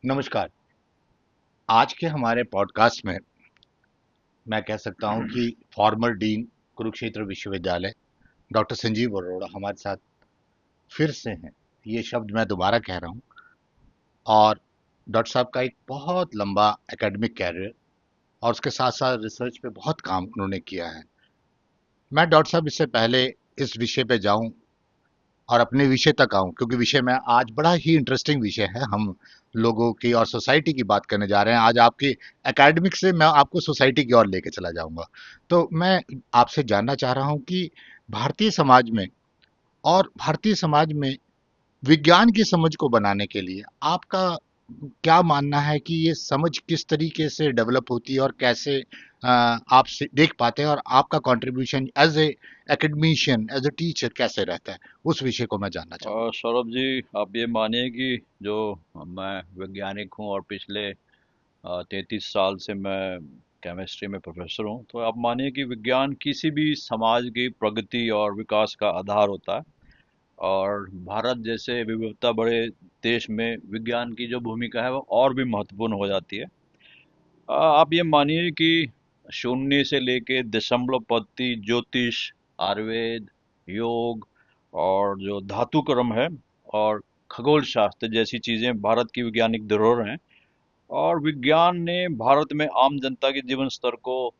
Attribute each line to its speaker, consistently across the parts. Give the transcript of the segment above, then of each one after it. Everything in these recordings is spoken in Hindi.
Speaker 1: नमस्कार। आज के हमारे पॉडकास्ट में मैं कह सकता हूं कि फॉर्मर डीन कुरुक्षेत्र विश्वविद्यालय डॉक्टर संजीव अरोड़ा हमारे साथ फिर से हैं। ये शब्द मैं दोबारा कह रहा हूं। और डॉक्टर साहब का एक बहुत लंबा एकेडमिक कैरियर और उसके साथ साथ रिसर्च पे बहुत काम उन्होंने किया है। मैं डॉक्टर साहब इससे पहले इस विषय पे जाऊं और अपने विषय तक आऊं, क्योंकि विषय में आज बड़ा ही इंटरेस्टिंग विषय है। हम लोगों की और सोसाइटी की बात करने जा रहे हैं। आज आपकी एकेडमिक से मैं आपको सोसाइटी की ओर लेके चला जाऊंगा। तो मैं आपसे जानना चाह रहा हूं कि भारतीय समाज में विज्ञान की समझ को बनाने के लिए आपका क्या मानना है कि ये समझ किस तरीके से डेवलप होती है और कैसे आप देख पाते हैं, और आपका contribution as a academician, as a teacher कैसे रहता है, उस विषय को मैं जानना चाहूंगा।
Speaker 2: और सौरभ जी, आप ये मानिए कि जो मैं वैज्ञानिक हूँ और पिछले 33 साल से मैं केमिस्ट्री में प्रोफेसर हूँ, तो आप मानिए कि विज्ञान किसी भी समाज की प्रगति और विकास का आधार होता है। और भारत जैसे विविधता बड़े देश में विज्ञान की जो भूमिका है वो और भी महत्वपूर्ण हो जाती है। आप ये मानिए कि शून्य से लेके दशमलव पद्धति, ज्योतिष, आयुर्वेद, योग और जो धातु क्रम है और खगोल शास्त्र जैसी चीजें भारत की वैज्ञानिक धरोहर हैं। और विज्ञान ने भारत में आम जनता के जीवन स्तर को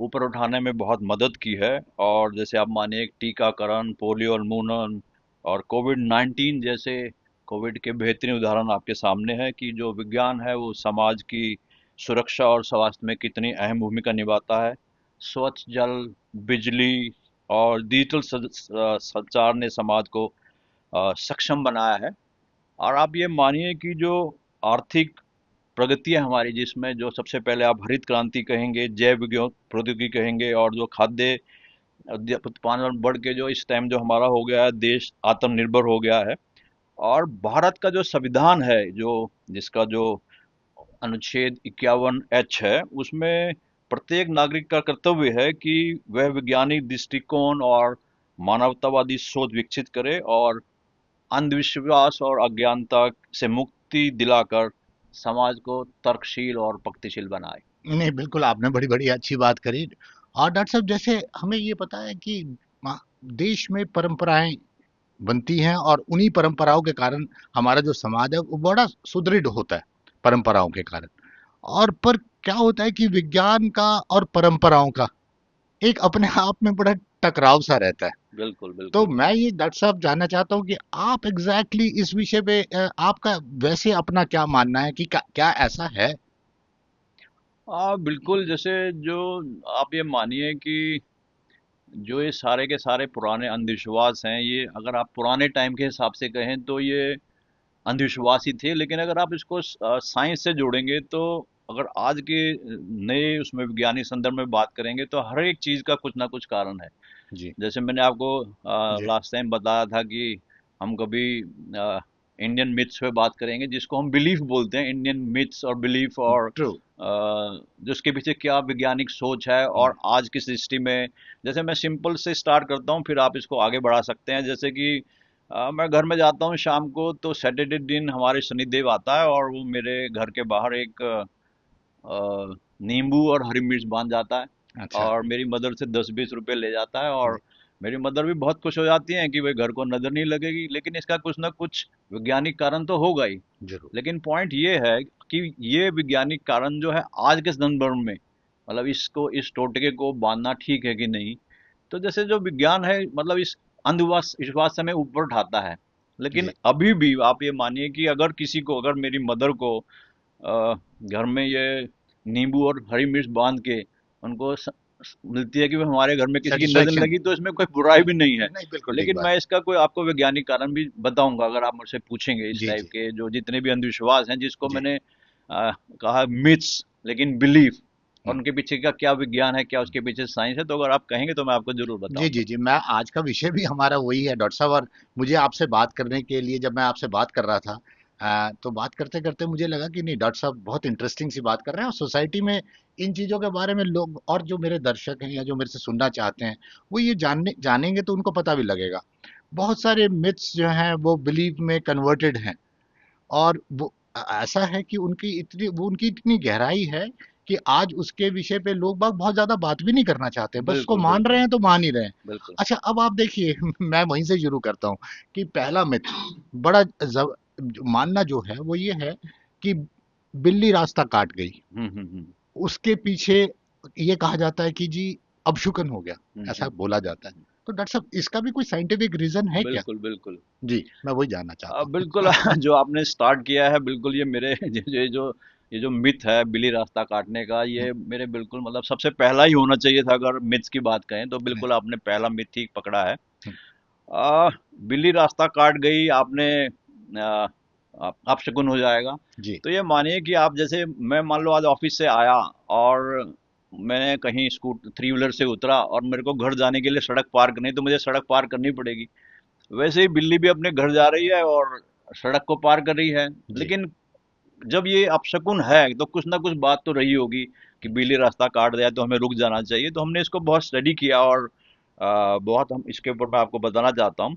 Speaker 2: ऊपर उठाने में बहुत मदद की है। और जैसे आप मानिए टीकाकरण, पोलियो उन्मूलन और कोविड 19 जैसे कोविड के बेहतरीन उदाहरण आपके सामने है कि जो विज्ञान है वो समाज की सुरक्षा और स्वास्थ्य में कितनी अहम भूमिका निभाता है। स्वच्छ जल, बिजली और डिजिटल संचार ने समाज को सक्षम बनाया है। और आप ये मानिए कि जो आर्थिक प्रगति है हमारी, जिसमें जो सबसे पहले आप हरित क्रांति कहेंगे, जैव विज्ञान प्रौद्योगिकी कहेंगे, और जो खाद्य उत्पादन बढ़ के जो इस टाइम जो हमारा हो गया है, देश आत्मनिर्भर हो गया है। और भारत का जो संविधान है, जो जिसका जो अनुच्छेद 51H है, उसमें प्रत्येक नागरिक का कर्तव्य है कि वह वैज्ञानिक दृष्टिकोण और मानवतावादी सोच विकसित करे और अंधविश्वास और अज्ञानता से मुक्ति दिलाकर समाज को तर्कशील और प्रगतिशील बनाए।
Speaker 1: नहीं, बिल्कुल आपने बड़ी बड़ी अच्छी बात करी। और डॉक्टर साहब, जैसे हमें ये पता है कि मा- देश में परंपराएं बनती हैं और उन्हीं परंपराओं के कारण हमारा जो समाज है वो बड़ा सुदृढ़ होता है, परंपराओं के कारण। और पर क्या होता है कि विज्ञान का और परंपराओं का एक अपने आप में बड़ा टकराव सा रहता है।
Speaker 2: बिल्कुल
Speaker 1: तो
Speaker 2: बिल्कुल।
Speaker 1: मैं ये डॉक्टर साहब जानना चाहता हूँ कि आप एग्जैक्टली exactly इस विषय पे आपका वैसे अपना क्या मानना है कि क्या ऐसा है।
Speaker 2: हाँ बिल्कुल, जैसे जो आप ये मानिए कि जो ये सारे के सारे पुराने अंधविश्वास हैं, ये अगर आप पुराने टाइम के हिसाब से कहें तो ये अंधविश्वास ही थे। लेकिन अगर आप इसको साइंस से जोड़ेंगे, तो अगर आज के नए उसमें वैज्ञानिक संदर्भ में बात करेंगे, तो हर एक चीज का कुछ ना कुछ कारण है।
Speaker 1: जी।
Speaker 2: जैसे मैंने आपको
Speaker 1: जी।
Speaker 2: लास्ट टाइम बताया था कि हम कभी इंडियन मिथ्स पे बात करेंगे, जिसको हम बिलीफ बोलते हैं, इंडियन मिथ्स और बिलीफ, और
Speaker 1: ट्रू।
Speaker 2: जिसके पीछे क्या वैज्ञानिक सोच है और आज की दृष्टि में। जैसे मैं सिंपल से स्टार्ट करता हूँ, फिर आप इसको आगे बढ़ा सकते हैं। जैसे कि मैं घर में जाता हूँ शाम को, तो सैटरडे दिन हमारे शनिदेव आता है और वो मेरे घर के बाहर एक नींबू और हरी मिर्च बांध जाता है
Speaker 1: अच्छा।
Speaker 2: और मेरी मदर से 10-20 रुपए ले जाता है।
Speaker 1: जी।
Speaker 2: और मेरी मदर भी बहुत खुश हो जाती हैं कि भाई घर को नजर नहीं लगेगी। लेकिन इसका कुछ ना कुछ वैज्ञानिक कारण तो होगा ही।
Speaker 1: जरूर।
Speaker 2: लेकिन पॉइंट ये है कि ये वैज्ञानिक कारण जो है आज के संदर्भ में, मतलब इसको, इस टोटके को बांधना ठीक है कि नहीं। तो जैसे जो विज्ञान है, मतलब इस अंधविश्वास विश्वास से हमें ऊपर उठाता है। लेकिन
Speaker 1: जी।
Speaker 2: अभी भी आप ये मानिए कि अगर किसी को, अगर मेरी मदर को घर में ये नींबू और हरी मिर्च बांध के उनको मिलती है कि वो हमारे घर में किसी की नजर
Speaker 1: सेटिस्फेक्शन।
Speaker 2: लगी, तो इसमें कोई बुराई भी नहीं है।
Speaker 1: नहीं, बिल्कुल ठीक
Speaker 2: लेकिन
Speaker 1: बात।
Speaker 2: मैं इसका कोई आपको वैज्ञानिक कारण भी बताऊंगा, अगर आप मुझसे पूछेंगे। इस
Speaker 1: जी।
Speaker 2: टाइप
Speaker 1: जी।
Speaker 2: के जो जितने भी अंधविश्वास हैं, जिसको
Speaker 1: जी।
Speaker 2: मैंने कहा मिथ्स लेकिन बिलीफ, और
Speaker 1: हम्म।
Speaker 2: उनके पीछे का क्या विज्ञान है, क्या उसके पीछे साइंस है, तो अगर आप कहेंगे तो मैं आपको जरूर
Speaker 1: जी।
Speaker 2: बताऊंगा।
Speaker 1: जी। जी। मैं आज का विषय भी हमारा वही है डॉक्टर साहब। और मुझे आपसे बात करने के लिए, जब मैं आपसे बात कर रहा था, तो बात करते करते मुझे लगा कि नहीं, डॉक्टर साहब बहुत इंटरेस्टिंग सी बात कर रहे हैं। और सोसाइटी में इन चीज़ों के बारे में लोग, और जो मेरे दर्शक हैं या जो मेरे से सुनना चाहते हैं, वो ये जानेंगे तो उनको पता भी लगेगा। बहुत सारे मिथ्स जो हैं वो बिलीव में कन्वर्टेड हैं। और वो ऐसा है कि उनकी इतनी गहराई है कि आज उसके विषय पे लोग बाग बहुत ज्यादा बात भी नहीं करना चाहते, बस उसको
Speaker 2: बिल्कुल
Speaker 1: मान रहे
Speaker 2: बिल्कुल
Speaker 1: हैं तो मान ही रहे हैं।
Speaker 2: बिल्कुल।
Speaker 1: अच्छा, अब आप देखिए मैं वहीं से शुरू करता हूँ कि पहला मिथ बड़ा मानना जो है वो ये है कि बिल्ली रास्ता काट गई,
Speaker 2: हम्म।
Speaker 1: उसके पीछे ये कहा जाता है कि जी अपशुकन हो गया, ऐसा बोला जाता है।
Speaker 2: हम्म।
Speaker 1: तो डॉक्टर साहब, इसका भी कोई साइंटिफिक रीजन है क्या?
Speaker 2: बिल्कुल बिल्कुल।
Speaker 1: जी, मैं वही जानना चाहता
Speaker 2: बिल्कुल
Speaker 1: हूँ।
Speaker 2: जो आपने स्टार्ट किया है, बिल्कुल ये मेरे ये जो मिथ है बिल्ली रास्ता काटने का, ये मेरे बिल्कुल मतलब सबसे पहला ही होना चाहिए था। अगर मिथ्स की बात कहें तो बिल्कुल आपने पहला मिथ ही पकड़ा है। आ, बिल्ली रास्ता काट गई आपने, अपशकुन हो जाएगा।
Speaker 1: जी
Speaker 2: तो ये मानिए कि आप जैसे, मैं मान लो आज ऑफिस से आया और मैंने कहीं स्कूट थ्री व्हीलर से उतरा और मेरे को घर जाने के लिए सड़क पार करनी, तो मुझे सड़क पार करनी पड़ेगी। वैसे ही बिल्ली भी अपने घर जा रही है और सड़क को पार कर रही है।
Speaker 1: जी।
Speaker 2: लेकिन जब ये अपशकुन है तो कुछ ना कुछ बात तो रही होगी कि बिल्ली रास्ता काट दिया तो हमें रुक जाना चाहिए। तो हमने इसको बहुत स्टडी किया और बहुत हम इसके ऊपर मैं आपको बताना चाहता हूँ।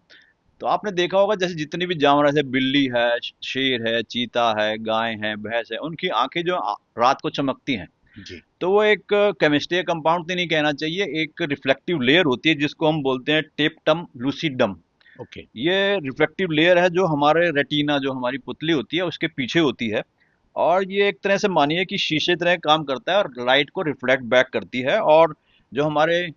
Speaker 2: तो आपने देखा होगा जैसे जितनी भी जानवर है, जैसे बिल्ली है, शेर है, चीता है, गाय है, भैंस है, उनकी आंखें जो रात को चमकती हैं,
Speaker 1: जी।
Speaker 2: तो वो एक केमिस्ट्री कंपाउंड तो नहीं कहना चाहिए, एक रिफ्लेक्टिव लेयर होती है जिसको हम बोलते हैं टेप्टम लूसिडम।
Speaker 1: ओके।
Speaker 2: ये रिफ्लेक्टिव लेयर है जो हमारे रेटिना, जो हमारी पुतली होती है उसके पीछे होती है। और ये एक तरह से मानिए कि शीशे तरह काम करता है और लाइट को रिफ्लेक्ट बैक करती है, और जो हमारे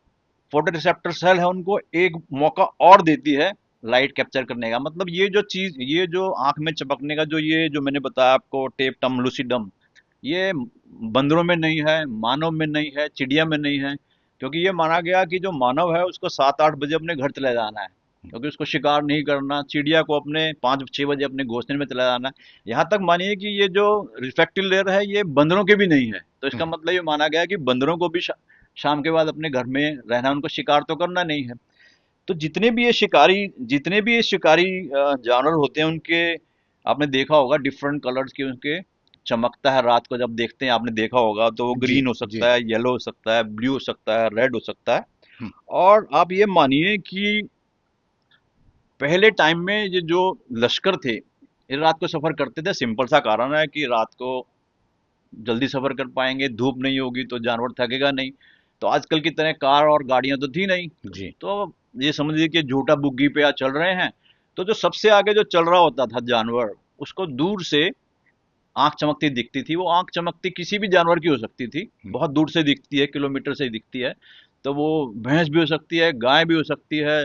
Speaker 2: फोटो रिसेप्टर सेल है उनको एक मौका और देती है लाइट कैप्चर करने का। मतलब ये जो चीज, ये जो आंख में चपकने का जो, ये जो मैंने बताया आपको टेप्टम लूसिडम, ये बंदरों में नहीं है, मानव में नहीं है, चिड़िया में नहीं है। क्योंकि ये माना गया कि जो मानव है उसको 7-8 बजे अपने घर चले जाना है, क्योंकि उसको शिकार नहीं करना। चिड़िया को अपने 5-6 बजे अपने घोंसले में चला जाना है। यहाँ तक मानिए कि ये जो रिफ्लेक्टिव लेयर है ये बंदरों के भी नहीं है। तो इसका मतलब ये माना गया कि बंदरों को भी शाम के बाद अपने घर में रहना, उनको शिकार तो करना नहीं है। तो जितने भी ये शिकारी जानवर होते हैं, उनके आपने देखा होगा डिफरेंट कलर्स के उनके चमकता है रात को जब देखते हैं, आपने देखा होगा। तो वो
Speaker 1: जी
Speaker 2: ग्रीन हो
Speaker 1: जी।
Speaker 2: सकता है, येलो हो सकता है, ब्लू हो सकता है, रेड हो सकता है।
Speaker 1: हम्म,
Speaker 2: और आप ये मानिए कि पहले टाइम में ये जो लश्कर थे, ये रात को सफर करते थे। सिंपल सा कारण है कि रात को जल्दी सफर कर पाएंगे, धूप नहीं होगी तो जानवर थकेगा नहीं। तो आजकल की तरह कार और गाड़ियां तो थी नहीं।
Speaker 1: जी।
Speaker 2: तो ये समझिए कि झूठा बुग्गी पे या चल रहे हैं। तो जो सबसे आगे जो चल रहा होता था जानवर, उसको दूर से आंख चमकती दिखती थी। वो आंख चमकती किसी भी जानवर की हो सकती थी,
Speaker 1: हम्म,
Speaker 2: बहुत दूर से दिखती है, किलोमीटर से दिखती है। तो वो भैंस भी हो सकती है, गाय भी हो सकती है,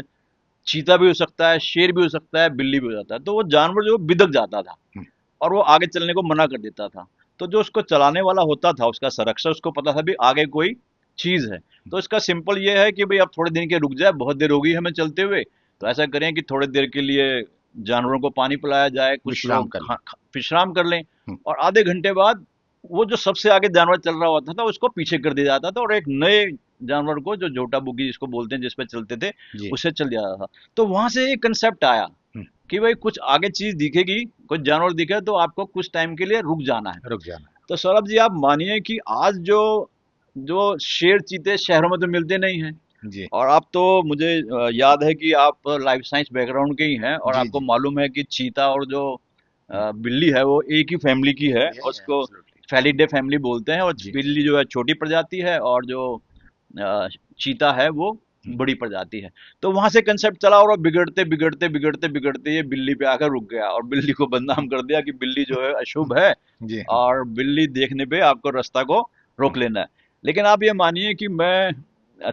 Speaker 2: चीता भी हो सकता है, शेर भी हो सकता है, बिल्ली भी हो जाता है। तो वो जानवर जो बिदक जाता था
Speaker 1: हम्म,
Speaker 2: और वो आगे चलने को मना कर देता था। तो जो उसको चलाने वाला होता था, उसका संरक्षक, उसको पता था भी आगे कोई चीज है। तो इसका सिंपल ये है कि भाई अब थोड़े दिन के रुक जाए, बहुत देर हो गई हमें चलते हुए। तो ऐसा करें कि थोड़ी देर के लिए जानवरों को पानी पिलाया जाए, कुछ
Speaker 1: विश्राम
Speaker 2: लोग
Speaker 1: कर लें।
Speaker 2: विश्राम कर लें।
Speaker 1: हम्म,
Speaker 2: और आधे घंटे बाद वो जो सबसे आगे जानवर चल रहा होता था उसको पीछे कर दिया जाता था, और एक नए जानवर को, जो जोटा बुगी जिसको बोलते हैं, जिस पे चलते थे,
Speaker 1: जी।
Speaker 2: उसे चल जाता था। तो वहां से एक कंसेप्ट आया
Speaker 1: हम्म,
Speaker 2: कि भाई कुछ आगे चीज दिखेगी, कुछ जानवर दिखे, तो आपको कुछ टाइम के लिए रुक जाना है।
Speaker 1: रुक जाना
Speaker 2: तो सौरभ जी, आप मानिए कि आज जो जो शेर चीते शहरों में तो मिलते नहीं हैं।
Speaker 1: है। जी
Speaker 2: और आप तो, मुझे याद है कि आप लाइफ साइंस बैकग्राउंड के ही हैं, और
Speaker 1: जी।
Speaker 2: आपको
Speaker 1: जी।
Speaker 2: मालूम है कि चीता और जो बिल्ली है वो एक ही फैमिली की है,
Speaker 1: या
Speaker 2: और उसको
Speaker 1: एब्सोल्युटली।
Speaker 2: फैलिडे फैमिली बोलते हैं। और
Speaker 1: जी।
Speaker 2: बिल्ली जो है छोटी प्रजाति है, और जो चीता है वो
Speaker 1: हम्म,
Speaker 2: बड़ी प्रजाति है। तो वहां से कंसेप्ट चला, और वो बिगड़ते बिगड़ते बिगड़ते बिगड़ते ये बिल्ली पे आकर रुक गया, और बिल्ली को बदनाम कर दिया कि बिल्ली जो है अशुभ है,
Speaker 1: जी।
Speaker 2: और बिल्ली देखने पे आपको रास्ता को रोक लेना है। लेकिन आप ये मानिए कि मैं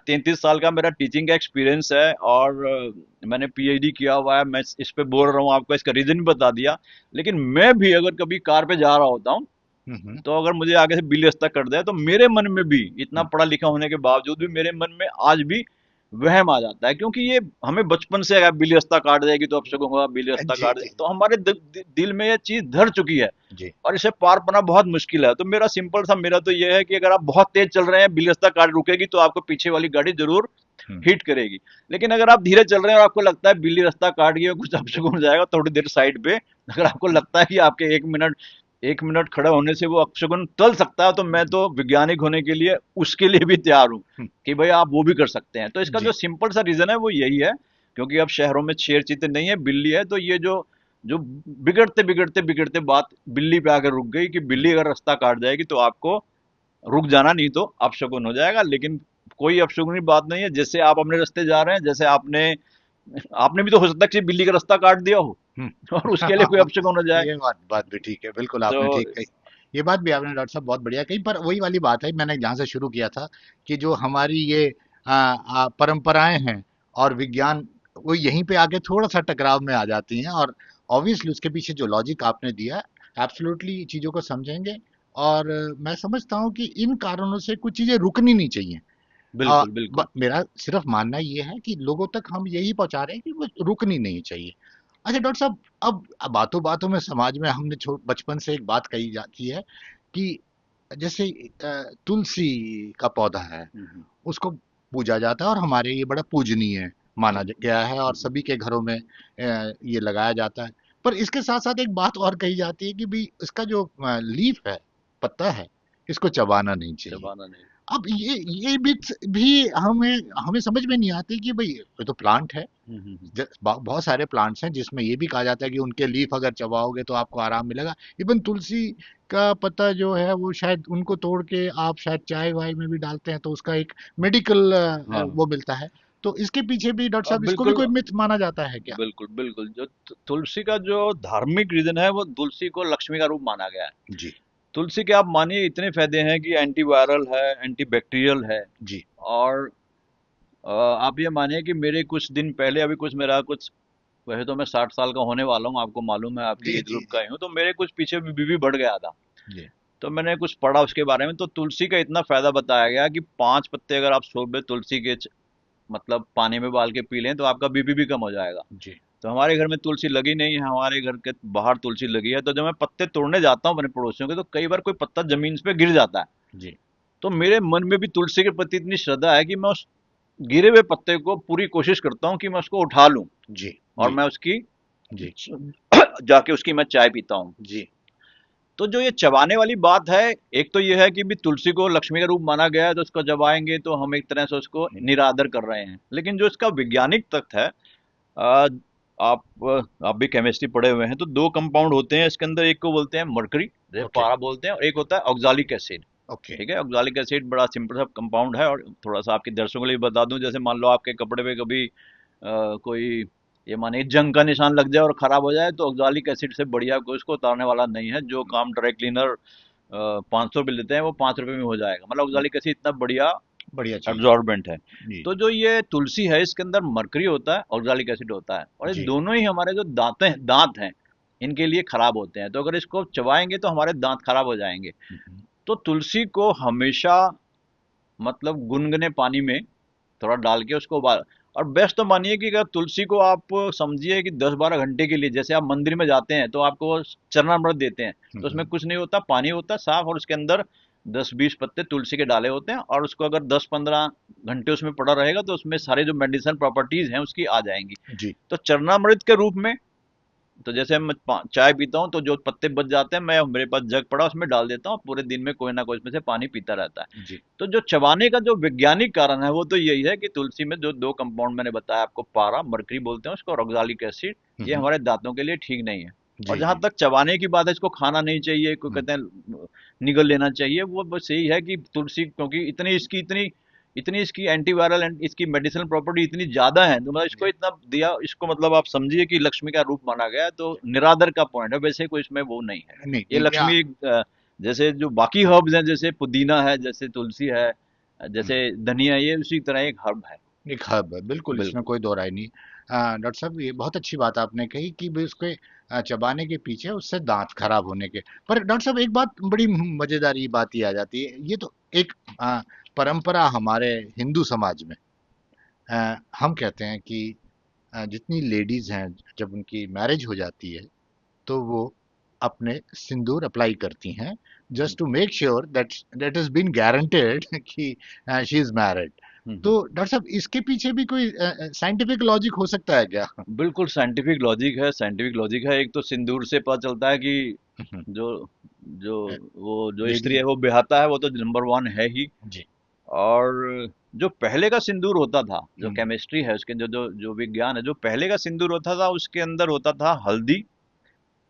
Speaker 2: 33 साल का मेरा टीचिंग का एक्सपीरियंस है, और मैंने पीएचडी किया हुआ है। मैं इस पे बोल रहा हूँ आपको, इसका रीजन भी बता दिया। लेकिन मैं भी अगर कभी कार पे जा रहा होता हूँ,
Speaker 1: हम्म,
Speaker 2: तो अगर मुझे आगे से बिल्ली रास्ता कट जाए, तो मेरे मन में भी, इतना
Speaker 1: हम्म,
Speaker 2: पढ़ा लिखा होने के बावजूद भी, मेरे मन में आज भी वहम आ जाता है। क्योंकि ये हमें बचपन से, अगर बिल्ली रास्ता काट जाएगी तो अपशगुन होगा, बिल्ली रास्ता
Speaker 1: जी
Speaker 2: काट
Speaker 1: जी
Speaker 2: जाएगी, तो हमारे दिल में ये चीज धर चुकी है।
Speaker 1: जी।
Speaker 2: और इसे पार पाना बहुत मुश्किल है। तो मेरा सिंपल सा, मेरा तो ये है कि अगर आप बहुत तेज चल रहे हैं, बिल्ली रास्ता काट रुकेगी, तो आपको पीछे वाली गाड़ी जरूर
Speaker 1: हम्म,
Speaker 2: हिट करेगी। लेकिन अगर आप धीरे चल रहे हैं और आपको लगता है बिल्ली रास्ता काट गई और कुछ अपशगुन हो जाएगा, थोड़ी देर साइड पे, अगर आपको लगता है कि आपके 1 मिनट खड़े होने से वो अपशगुन टल सकता है, तो मैं तो वैज्ञानिक होने के लिए उसके लिए भी तैयार हूँ
Speaker 1: हम्म,
Speaker 2: कि भाई आप वो भी कर सकते हैं। तो इसका जो
Speaker 1: जी।
Speaker 2: सिंपल सा रीजन है वो यही है, क्योंकि अब शहरों में शेर चीते नहीं है, बिल्ली है। तो ये जो जो बिगड़ते बिगड़ते बिगड़ते बात बिल्ली पे आकर रुक गई कि बिल्ली अगर रास्ता काट जाएगी तो आपको रुक जाना, नहीं तो अपशगुन हो जाएगा। लेकिन कोई अपशगुनी बात नहीं है। जैसे आप अपने रास्ते जा रहे हैं, जैसे आपने आपने भी तो हो सकता है कि बिल्ली का रास्ता काट दिया हो
Speaker 1: हम्म।
Speaker 2: और उसके लिए कोई अपशगुन हो जाए।
Speaker 1: ये बात बात भी ठीक है, बिल्कुल
Speaker 2: तो
Speaker 1: आपने ठीक कही। ये बात भी आपने डॉक्टर साहब बहुत बढ़िया कही, पर वही वाली बात है, मैंने जहाँ से शुरू किया था कि जो हमारी ये परंपराएं हैं और विज्ञान, वो यहीं पे आके थोड़ा सा टकराव में आ जाती हैं। और ऑब्वियसली उसके पीछे जो लॉजिक आपने दिया, एब्सोल्युटली चीज़ों को समझेंगे। और मैं समझता हूँ कि इन कारणों से कुछ चीज़ें रुकनी नहीं चाहिए।
Speaker 2: बिल्कुल बिल्कुल।
Speaker 1: मेरा सिर्फ मानना ये है कि लोगों तक हम यही पहुंचा रहे हैं कि वो रुकनी नहीं चाहिए। अच्छा डॉक्टर साहब, अब बातों बातों में समाज में हमने बचपन से एक बात कही जाती है कि जैसे तुलसी का पौधा है,
Speaker 2: हम्म,
Speaker 1: उसको पूजा जाता है और हमारे ये बड़ा पूजनीय माना
Speaker 2: बिल्कुल।
Speaker 1: गया है और
Speaker 2: हम्म,
Speaker 1: सभी के घरों में ये लगाया जाता है। पर इसके साथ साथ एक बात और कही जाती है कि भाई इसका जो लीफ है, पत्ता है, इसको चबाना नहीं चाहिए।
Speaker 2: चबाना नहीं।
Speaker 1: अब ये भी हमें हमें समझ में नहीं आती कि भाई ये तो प्लांट है। बहुत सारे प्लांट्स हैं जिसमें ये भी कहा जाता है कि उनके लीफ अगर चबाओगे तो आपको आराम मिलेगा। इवन तुलसी का पत्ता जो है वो शायद उनको तोड़ के आप शायद चाय वाय में भी डालते हैं तो उसका एक मेडिकल
Speaker 2: हाँ।
Speaker 1: वो मिलता है। तो इसके पीछे भी डॉक्टर साहब इसको भी
Speaker 2: बिल्कुल
Speaker 1: कोई मिथ माना जाता है क्या?
Speaker 2: बिल्कुल बिल्कुल। जो तुलसी का जो धार्मिक रीजन है, वो तुलसी को लक्ष्मी का रूप माना गया है।
Speaker 1: जी।
Speaker 2: तुलसी के आप मानिए इतने फायदे हैं कि एंटीवायरल है, एंटीबैक्टीरियल है।
Speaker 1: जी।
Speaker 2: और आप ये मानिए कि मेरे कुछ दिन पहले, अभी कुछ मेरा कुछ, वैसे तो मैं 60 साल का होने वाला हूँ, आपको मालूम है, आपकी
Speaker 1: जी।
Speaker 2: एज
Speaker 1: जी।
Speaker 2: ग्रुप का ही हूँ, तो मेरे कुछ पीछे बीबी बढ़ गया था।
Speaker 1: जी।
Speaker 2: तो मैंने कुछ पढ़ा उसके बारे में, तो तुलसी का इतना फायदा बताया गया कि 5 पत्ते अगर आप सुबह तुलसी के मतलब पानी में उबाल के पी लें तो आपका बीपी भी कम हो जाएगा।
Speaker 1: जी।
Speaker 2: तो हमारे घर में तुलसी लगी नहीं है, हमारे घर के बाहर तुलसी लगी है। तो जब मैं पत्ते तोड़ने जाता हूँ अपने पड़ोसियों के, तो कई बार कोई पत्ता जमीन पे गिर जाता है।
Speaker 1: जी।
Speaker 2: तो मेरे मन में भी तुलसी के प्रति इतनी श्रद्धा है कि मैं उस गिरे हुए पत्ते को पूरी कोशिश करता हूँ कि मैं उसको उठा लूं
Speaker 1: जी।
Speaker 2: और
Speaker 1: जी।
Speaker 2: मैं उसकी
Speaker 1: जी।
Speaker 2: जाके उसकी मैं चाय पीता हूँ।
Speaker 1: जी।
Speaker 2: तो जो ये चबाने वाली बात है, एक तो ये है कि भी तुलसी को लक्ष्मी का रूप माना गया है, तो उसको चबाएंगे तो हम एक तरह से उसको निरादर कर रहे हैं। लेकिन जो इसका वैज्ञानिक तथ्य है, आ, आप भी केमिस्ट्री पढ़े हुए हैं, तो दो कंपाउंड होते हैं इसके अंदर। एक को बोलते हैं मरकरी, जैसे
Speaker 1: ओके।
Speaker 2: पारा बोलते हैं, और एक होता है ऑक्जालिक एसिड।
Speaker 1: ओके।
Speaker 2: ठीक है, ऑक्जालिक एसिड बड़ा सिंपल सा कंपाउंड है। और थोड़ा सा आपके दर्शकों के लिए बता दूं, जैसे मान लो आपके कपड़े पे कभी कोई ये माने जंग का निशान लग जाए और खराब हो जाए, तो ऑक्जालिक एसिड से बढ़िया कोई उसको उतारने वाला नहीं है। जो काम ड्राई क्लीनर 500 रुपये लेते हैं, वो 5 रुपये में हो जाएगा। मतलब ऑक्जालिक एसिड इतना बढ़िया
Speaker 1: बढ़िया चीज है।
Speaker 2: एब्जॉर्बेंट है।
Speaker 1: जी।
Speaker 2: तो जो ये तुलसी है, इसके अंदर मरकरी होता है, ऑक्जालिक एसिड होता है, और ये
Speaker 1: जी।
Speaker 2: दोनों ही हमारे जो दांत हैं, इनके लिए खराब होते हैं। तो अगर इसको चबाएंगे तो हमारे दांत खराब हो जाएंगे।
Speaker 1: हम्म।
Speaker 2: तो तुलसी को हमेशा मतलब गुनगुने पानी में थोड़ा डाल के उसको उबाल। और बेस्ट तो मानिए कि अगर तुलसी को आप समझिए कि 10-12 घंटे के लिए, जैसे आप मंदिर में जाते हैं तो आपको वो चरणामृत देते हैं, तो उसमें कुछ नहीं होता, पानी होता है साफ, और उसके अंदर 10-20 पत्ते तुलसी के डाले होते हैं। और उसको अगर 10-15 घंटे उसमें पड़ा रहेगा तो उसमें सारे जो मेडिसिन प्रॉपर्टीज हैं उसकी आ जाएंगी।
Speaker 1: जी।
Speaker 2: तो चरणामृत के रूप में, तो जैसे मैं चाय पीता हूँ तो जो पत्ते बच जाते हैं, मैं मेरे पास जग पड़ा उसमें डाल देता हूँ, पूरे दिन में कोई ना कोई उसमें से पानी पीता रहता है।
Speaker 1: जी।
Speaker 2: तो जो चबाने का जो वैज्ञानिक कारण है वो तो यही है कि तुलसी में जो दो कंपाउंड मैंने बताया आपको, पारा मरकरी बोलते हैं उसको, और ऑक्जालिक एसिड, ये
Speaker 1: हम्म।
Speaker 2: हमारे दांतों के लिए ठीक नहीं है। और
Speaker 1: जी।
Speaker 2: जहां
Speaker 1: जी।
Speaker 2: तक चबाने की बात है, इसको खाना नहीं चाहिए, कोई
Speaker 1: हम्म।
Speaker 2: कहते हैं निगल लेना चाहिए, वो बस यही है कि तुलसी क्योंकि इतनी इसकी इतनी इतनी इसकी एंटीवायरल एंड इसकी मेडिसिनल प्रॉपर्टी इतनी ज्यादा है, तो मतलब इसको
Speaker 1: जी।
Speaker 2: इतना दिया, इसको मतलब आप समझिए कि लक्ष्मी का रूप माना गया है। तो निरादर का पॉइंट है, वैसे कोई इसमें वो नहीं है।
Speaker 1: नहीं
Speaker 2: ये
Speaker 1: नहीं
Speaker 2: लक्ष्मी जैसे जो बाकी हर्ब्स हैं, जैसे पुदीना है, जैसे तुलसी है,
Speaker 1: हम्म,
Speaker 2: जैसे धनिया, ये उसी तरह एक हर्ब है।
Speaker 1: एक हब है, बिल्कुल, इसमें
Speaker 2: बिल्कुल
Speaker 1: कोई दो राय नहीं। डॉक्टर साहब, ये बहुत अच्छी बात आपने कही कि भी उसके चबाने के पीछे उससे दांत खराब होने के। पर डॉक्टर साहब, एक बात बड़ी मजेदार ये बात ही आ जाती है, ये तो एक परंपरा हमारे हिंदू समाज में। हम कहते हैं कि जितनी लेडीज हैं, जब उनकी मैरिज हो जाती है तो वो अपने सिंदूर अप्लाई करती हैं,
Speaker 2: hmm,
Speaker 1: just to make sure that that is been guaranteed कि शी इज मैरिड।
Speaker 2: हम्म।
Speaker 1: तो डॉक्टर साहब, इसके पीछे भी कोई साइंटिफिक लॉजिक हो सकता है क्या?
Speaker 2: बिल्कुल साइंटिफिक लॉजिक है, साइंटिफिक लॉजिक है। एक तो सिंदूर से पता चलता है कि जो जो वो जो स्त्री
Speaker 1: लेडी।
Speaker 2: है वो ब्याहता है, वो तो नंबर 1 है ही।
Speaker 1: जी।
Speaker 2: और जो पहले का सिंदूर होता था, जो
Speaker 1: हम्म।
Speaker 2: केमिस्ट्री है उसके, जो जो जो विज्ञान है, जो पहले का सिंदूर होता था उसके अंदर होता था हल्दी,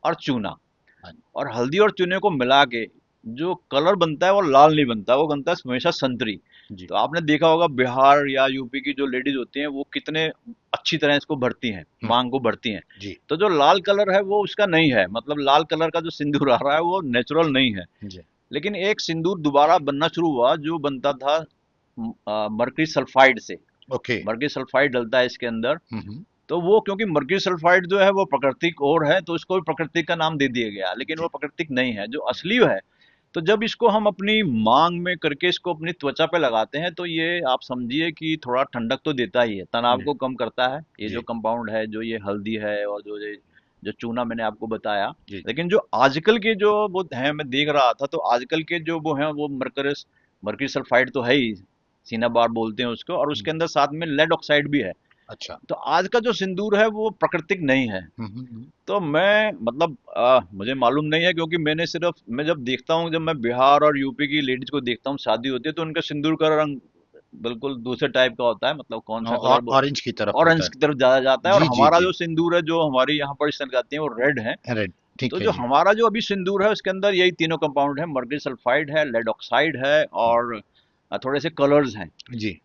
Speaker 2: और चूना,
Speaker 1: हाँ
Speaker 2: और हल्दी और चूने को मिला के जो कलर बनता है वो लाल नहीं बनता, वो बनता है हमेशा संतरी।
Speaker 1: जी
Speaker 2: तो आपने देखा होगा बिहार या यूपी की जो लेडीज होती हैं वो कितने अच्छी तरह इसको भरती हैं,
Speaker 1: हम्म,
Speaker 2: मांग को भरती हैं।
Speaker 1: जी
Speaker 2: तो जो लाल कलर है वो उसका नहीं है, मतलब लाल कलर का जो सिंदूर आ रहा है वो नेचुरल नहीं है।
Speaker 1: जी
Speaker 2: लेकिन एक सिंदूर दोबारा बनना शुरू हुआ जो बनता था मर्करी सल्फाइड से।
Speaker 1: ओके
Speaker 2: मर्करी सल्फाइड डलता है इसके अंदर।
Speaker 1: हम्म,
Speaker 2: तो वो क्योंकि मर्क्यूरी सल्फाइड जो है वो प्राकृतिक और है, तो इसको भी प्राकृतिक का नाम दे दिया गया, लेकिन वो
Speaker 1: जी
Speaker 2: प्राकृतिक नहीं है, जो असली है। तो जब इसको हम अपनी मांग में करके इसको अपनी त्वचा पे लगाते हैं तो ये आप समझिए कि थोड़ा ठंडक तो देता ही है, तनाव
Speaker 1: जी
Speaker 2: को कम करता है। ये जो
Speaker 1: जी
Speaker 2: कंपाउंड है, जो ये हल्दी है और जो ये जो चूना मैंने आपको बताया।
Speaker 1: जी
Speaker 2: लेकिन जो आजकल के जो वो हैं, मैं देख रहा था, तो आजकल के जो वो हैं वो मर्करस मर्क्यूरी सल्फाइड तो है ही, सिनाबार बोलते हैं उसको, और उसके अंदर साथ में लेड ऑक्साइड भी है।
Speaker 1: अच्छा
Speaker 2: तो आज का जो सिंदूर है वो प्राकृतिक नहीं है। तो मैं मतलब मुझे मालूम नहीं है, क्योंकि मैंने सिर्फ मैं जब देखता हूँ, जब मैं बिहार और यूपी की लेडीज को देखता हूँ शादी होती है, तो उनका सिंदूर का रंग बिल्कुल दूसरे टाइप का होता है, मतलब कौन सा
Speaker 1: और
Speaker 2: कलर वो
Speaker 1: ऑरेंज की तरफ होता
Speaker 2: ऑरेंज
Speaker 1: है
Speaker 2: की तरफ ज्यादा जाता है। और
Speaker 1: जी जी
Speaker 2: हमारा
Speaker 1: जी
Speaker 2: जो सिंदूर है, जो हमारी यहाँ पर इस्तेमाल करती हैं, वो रेड है।
Speaker 1: रेड ठीक
Speaker 2: तो
Speaker 1: है
Speaker 2: जो
Speaker 1: जी
Speaker 2: हमारा जो अभी सिंदूर है उसके अंदर यही तीनों कंपाउंड है, मर्क्यूरी सल्फाइड है, लेड ऑक्साइड है, और थोड़े से कलर्स हैं।
Speaker 1: जी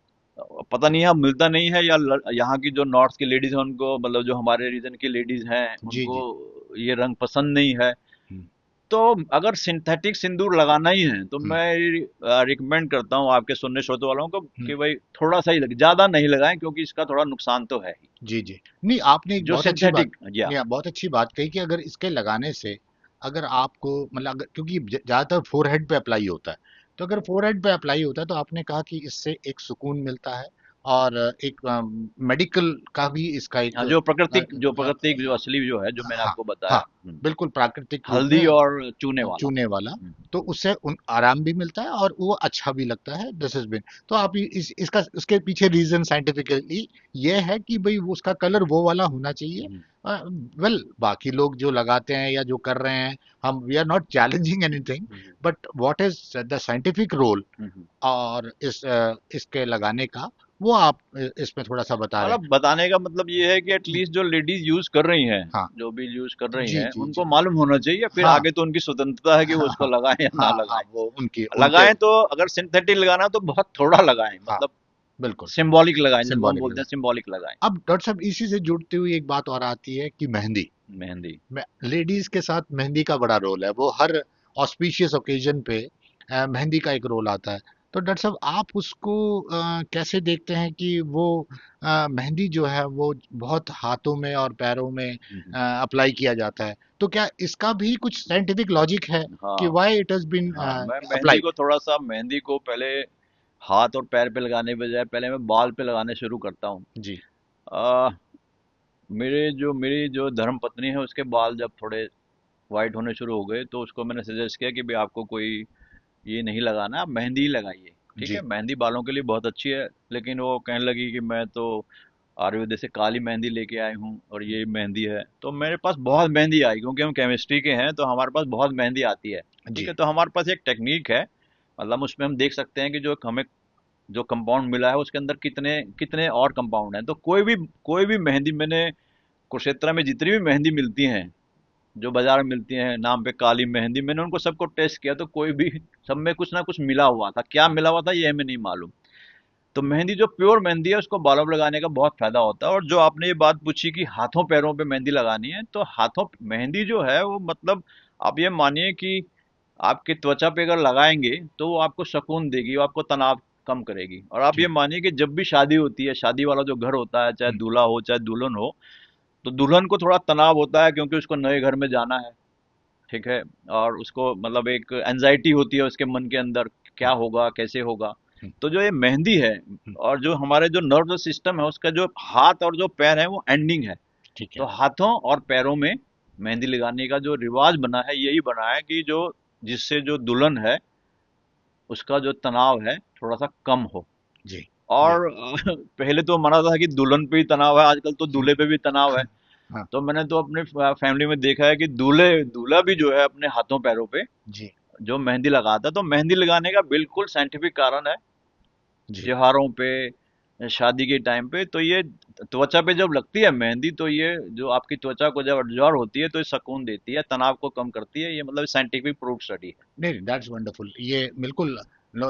Speaker 2: पता नहीं, यहाँ मिलता नहीं है, या यहाँ की जो नॉर्थ की लेडीज हैं उनको, मतलब जो हमारे रीजन की लेडीज हैं
Speaker 1: जी
Speaker 2: उनको
Speaker 1: जी
Speaker 2: ये रंग पसंद नहीं है।
Speaker 1: हम्म,
Speaker 2: तो अगर सिंथेटिक सिंदूर लगाना ही है तो
Speaker 1: हम्म,
Speaker 2: मैं रिकमेंड करता हूँ आपके सुनने श्रोते वालों को
Speaker 1: हम्म,
Speaker 2: कि भाई थोड़ा सा ही लगे, ज्यादा नहीं लगाएं, क्योंकि इसका थोड़ा नुकसान तो है ही।
Speaker 1: जी जी नहीं आपने एक
Speaker 2: जो
Speaker 1: बहुत अच्छी बात
Speaker 2: सिंथेटिक, या
Speaker 1: नहीं आप बहुत अच्छी बात कही कि अगर इसके लगाने से अगर आपको मतलब अगर क्योंकि ज़्यादातर फोरहेड पे अप्लाई होता है तो अगर फोरहेड पे अप्लाई होता है तो आपने कहा कि इससे एक सुकून मिलता है और एक मेडिकल का भी इसका एक
Speaker 2: हाँ, जो प्राकृतिक जो असली जो है, जो मैंने
Speaker 1: हाँ
Speaker 2: आपको बताया।
Speaker 1: हाँ बिल्कुल प्राकृतिक रूप में
Speaker 2: हल्दी और चूने वाला।
Speaker 1: चूने वाला तो उससे आराम भी मिलता है और वो अच्छा भी लगता है दिस इज बिन तो आप इसका उसके पीछे रीजन साइंटिफिकली ये है कि भाई वो उसका कलर वो वाला होना चाहिए
Speaker 2: हम्म,
Speaker 1: वेल बाकी लोग जो लगाते हैं या जो कर रहे हैं हम we are not challenging anything
Speaker 2: hmm,
Speaker 1: but what is the scientific role
Speaker 2: hmm.
Speaker 1: और इसके लगाने का वो आप इसमें थोड़ा सा बता रहे
Speaker 2: मतलब
Speaker 1: हैं
Speaker 2: बताने का मतलब ये है कि एटलीस्ट जो लेडीज यूज कर रही हैं,
Speaker 1: हाँ
Speaker 2: जो भी यूज कर रही
Speaker 1: जी
Speaker 2: हैं,
Speaker 1: जी
Speaker 2: उनको
Speaker 1: जी
Speaker 2: मालूम होना चाहिए। फिर
Speaker 1: हाँ
Speaker 2: आगे तो उनकी स्वतंत्रता है कि वो
Speaker 1: हाँ
Speaker 2: उसको
Speaker 1: हाँ
Speaker 2: लगाएं या ना
Speaker 1: हाँ हाँ
Speaker 2: लगाएं।
Speaker 1: वो उनकी उनके
Speaker 2: लगाएं तो अगर सिंथेटिक लगाना है तो बहुत थोड़ा लगाएं,
Speaker 1: हाँ
Speaker 2: मतलब
Speaker 1: बिल्कुल
Speaker 2: सिंबॉलिक लगाएं, जिसको हम
Speaker 1: सिंबॉलिक
Speaker 2: बोलते
Speaker 1: लगा
Speaker 2: हैं सिंबॉलिक लगाएं।
Speaker 1: अब डॉक्टर साहब इसी से जुड़ती हुई एक बात और आती है कि मेहंदी
Speaker 2: मेहंदी।
Speaker 1: लेडीज के साथ मेहंदी का बड़ा रोल है वो हर ऑस्पिशियस ओकेजन पे मेहंदी का एक रोल आता है तो डॉक्टर साहब आप उसको कैसे देखते हैं कि वो मेहंदी जो है वो बहुत हाथों में और पैरों में
Speaker 2: हम्म,
Speaker 1: अप्लाई किया जाता है तो क्या इसका भी कुछ साइंटिफिक लॉजिक है कि
Speaker 2: हाँ।
Speaker 1: व्हाई इट हैज बीन
Speaker 2: हाँ, मैं मेहंदी
Speaker 1: अप्लाइड
Speaker 2: को थोड़ा सा, मेहंदी को पहले हाथ और पैर पे लगाने के बजाय पहले मैं बाल पे लगाने शुरू करता हूँ।
Speaker 1: जी
Speaker 2: आ, मेरी जो धर्म पत्नी है, उसके बाल जब थोड़े वाइट होने शुरू हो गए, तो उसको मैंने सजेस्ट किया कि भाई आपको कोई ये नहीं लगाना, आप मेहंदी ही लगाइए। ठीक है,
Speaker 1: जी
Speaker 2: मेहंदी बालों के लिए बहुत अच्छी है। लेकिन वो कहने लगी कि मैं तो आयुर्वेद से काली मेहंदी लेके आई हूँ और ये मेहंदी है। तो मेरे पास बहुत मेहंदी आई, क्योंकि हम केमिस्ट्री के हैं, तो हमारे पास बहुत मेहंदी आती है। ठीक
Speaker 1: जी
Speaker 2: है, तो हमारे पास एक टेक्निक है, मतलब उसमें हम देख सकते हैं कि जो हमें जो कंपाउंड मिला है उसके अंदर कितने कितने और कंपाउंड हैं। तो कोई भी मेहंदी मैंने, कुरुक्षेत्र में जितनी भी मेहंदी मिलती हैं, जो बाजार में मिलती हैं नाम पे काली मेहंदी, मैंने उनको सबको टेस्ट किया, तो कोई भी, सब में कुछ ना कुछ मिला हुआ था। क्या मिला हुआ था ये हमें नहीं मालूम। तो मेहंदी, जो प्योर मेहंदी है, उसको बालों पर लगाने का बहुत फायदा होता है। और जो आपने ये बात पूछी कि हाथों पैरों पे मेहंदी लगानी है, तो हाथों मेहंदी जो है वो, मतलब आप ये मानिए कि आपकी त्वचा पे अगर लगाएंगे तो वो आपको सुकून देगी, वो आपको तनाव कम करेगी। और आप ये
Speaker 1: जी
Speaker 2: मानिए कि जब भी शादी होती है, शादी वाला जो घर होता है, चाहे
Speaker 1: हम्म,
Speaker 2: दूल्हा हो चाहे दुल्हन हो, तो दुल्हन को थोड़ा तनाव होता है, क्योंकि उसको नए घर में जाना है। ठीक है, और उसको मतलब एक एंजाइटी होती है उसके मन के अंदर, क्या होगा कैसे होगा।
Speaker 1: हम्म,
Speaker 2: तो जो ये मेहंदी है,
Speaker 1: हम्म,
Speaker 2: और जो हमारे जो नर्वस सिस्टम है, उसका जो हाथ और जो पैर है वो एंडिंग है।
Speaker 1: ठीक
Speaker 2: तो
Speaker 1: है
Speaker 2: हाथों और पैरों में मेहंदी लगाने का जो रिवाज बना है, यही बना है कि जो जिससे जो दुल्हन है उसका जो तनाव है थोड़ा सा कम हो।
Speaker 1: जी
Speaker 2: और
Speaker 1: बिल्कुल
Speaker 2: पहले तो माना था कि दुल्हन पे ही तनाव है, आजकल तो दूल्हे पे भी तनाव है।
Speaker 1: हाँ
Speaker 2: तो मैंने तो अपने फैमिली में देखा है कि दूल्हा भी जो है अपने हाथों पैरों पे
Speaker 1: जी
Speaker 2: जो मेहंदी लगाता है। तो मेहंदी लगाने का बिल्कुल साइंटिफिक कारण है।
Speaker 1: जी
Speaker 2: त्योहारों पे, शादी के टाइम पे, तो ये त्वचा पे जब लगती है मेहंदी, तो ये जो आपकी त्वचा को जब ज्वर होती है तो ये सुकून देती है, तनाव को कम करती है, ये मतलब साइंटिफिक प्रूफ स्टडी है।
Speaker 1: नहीं, दैट्स वंडरफुल। ये बिल्कुल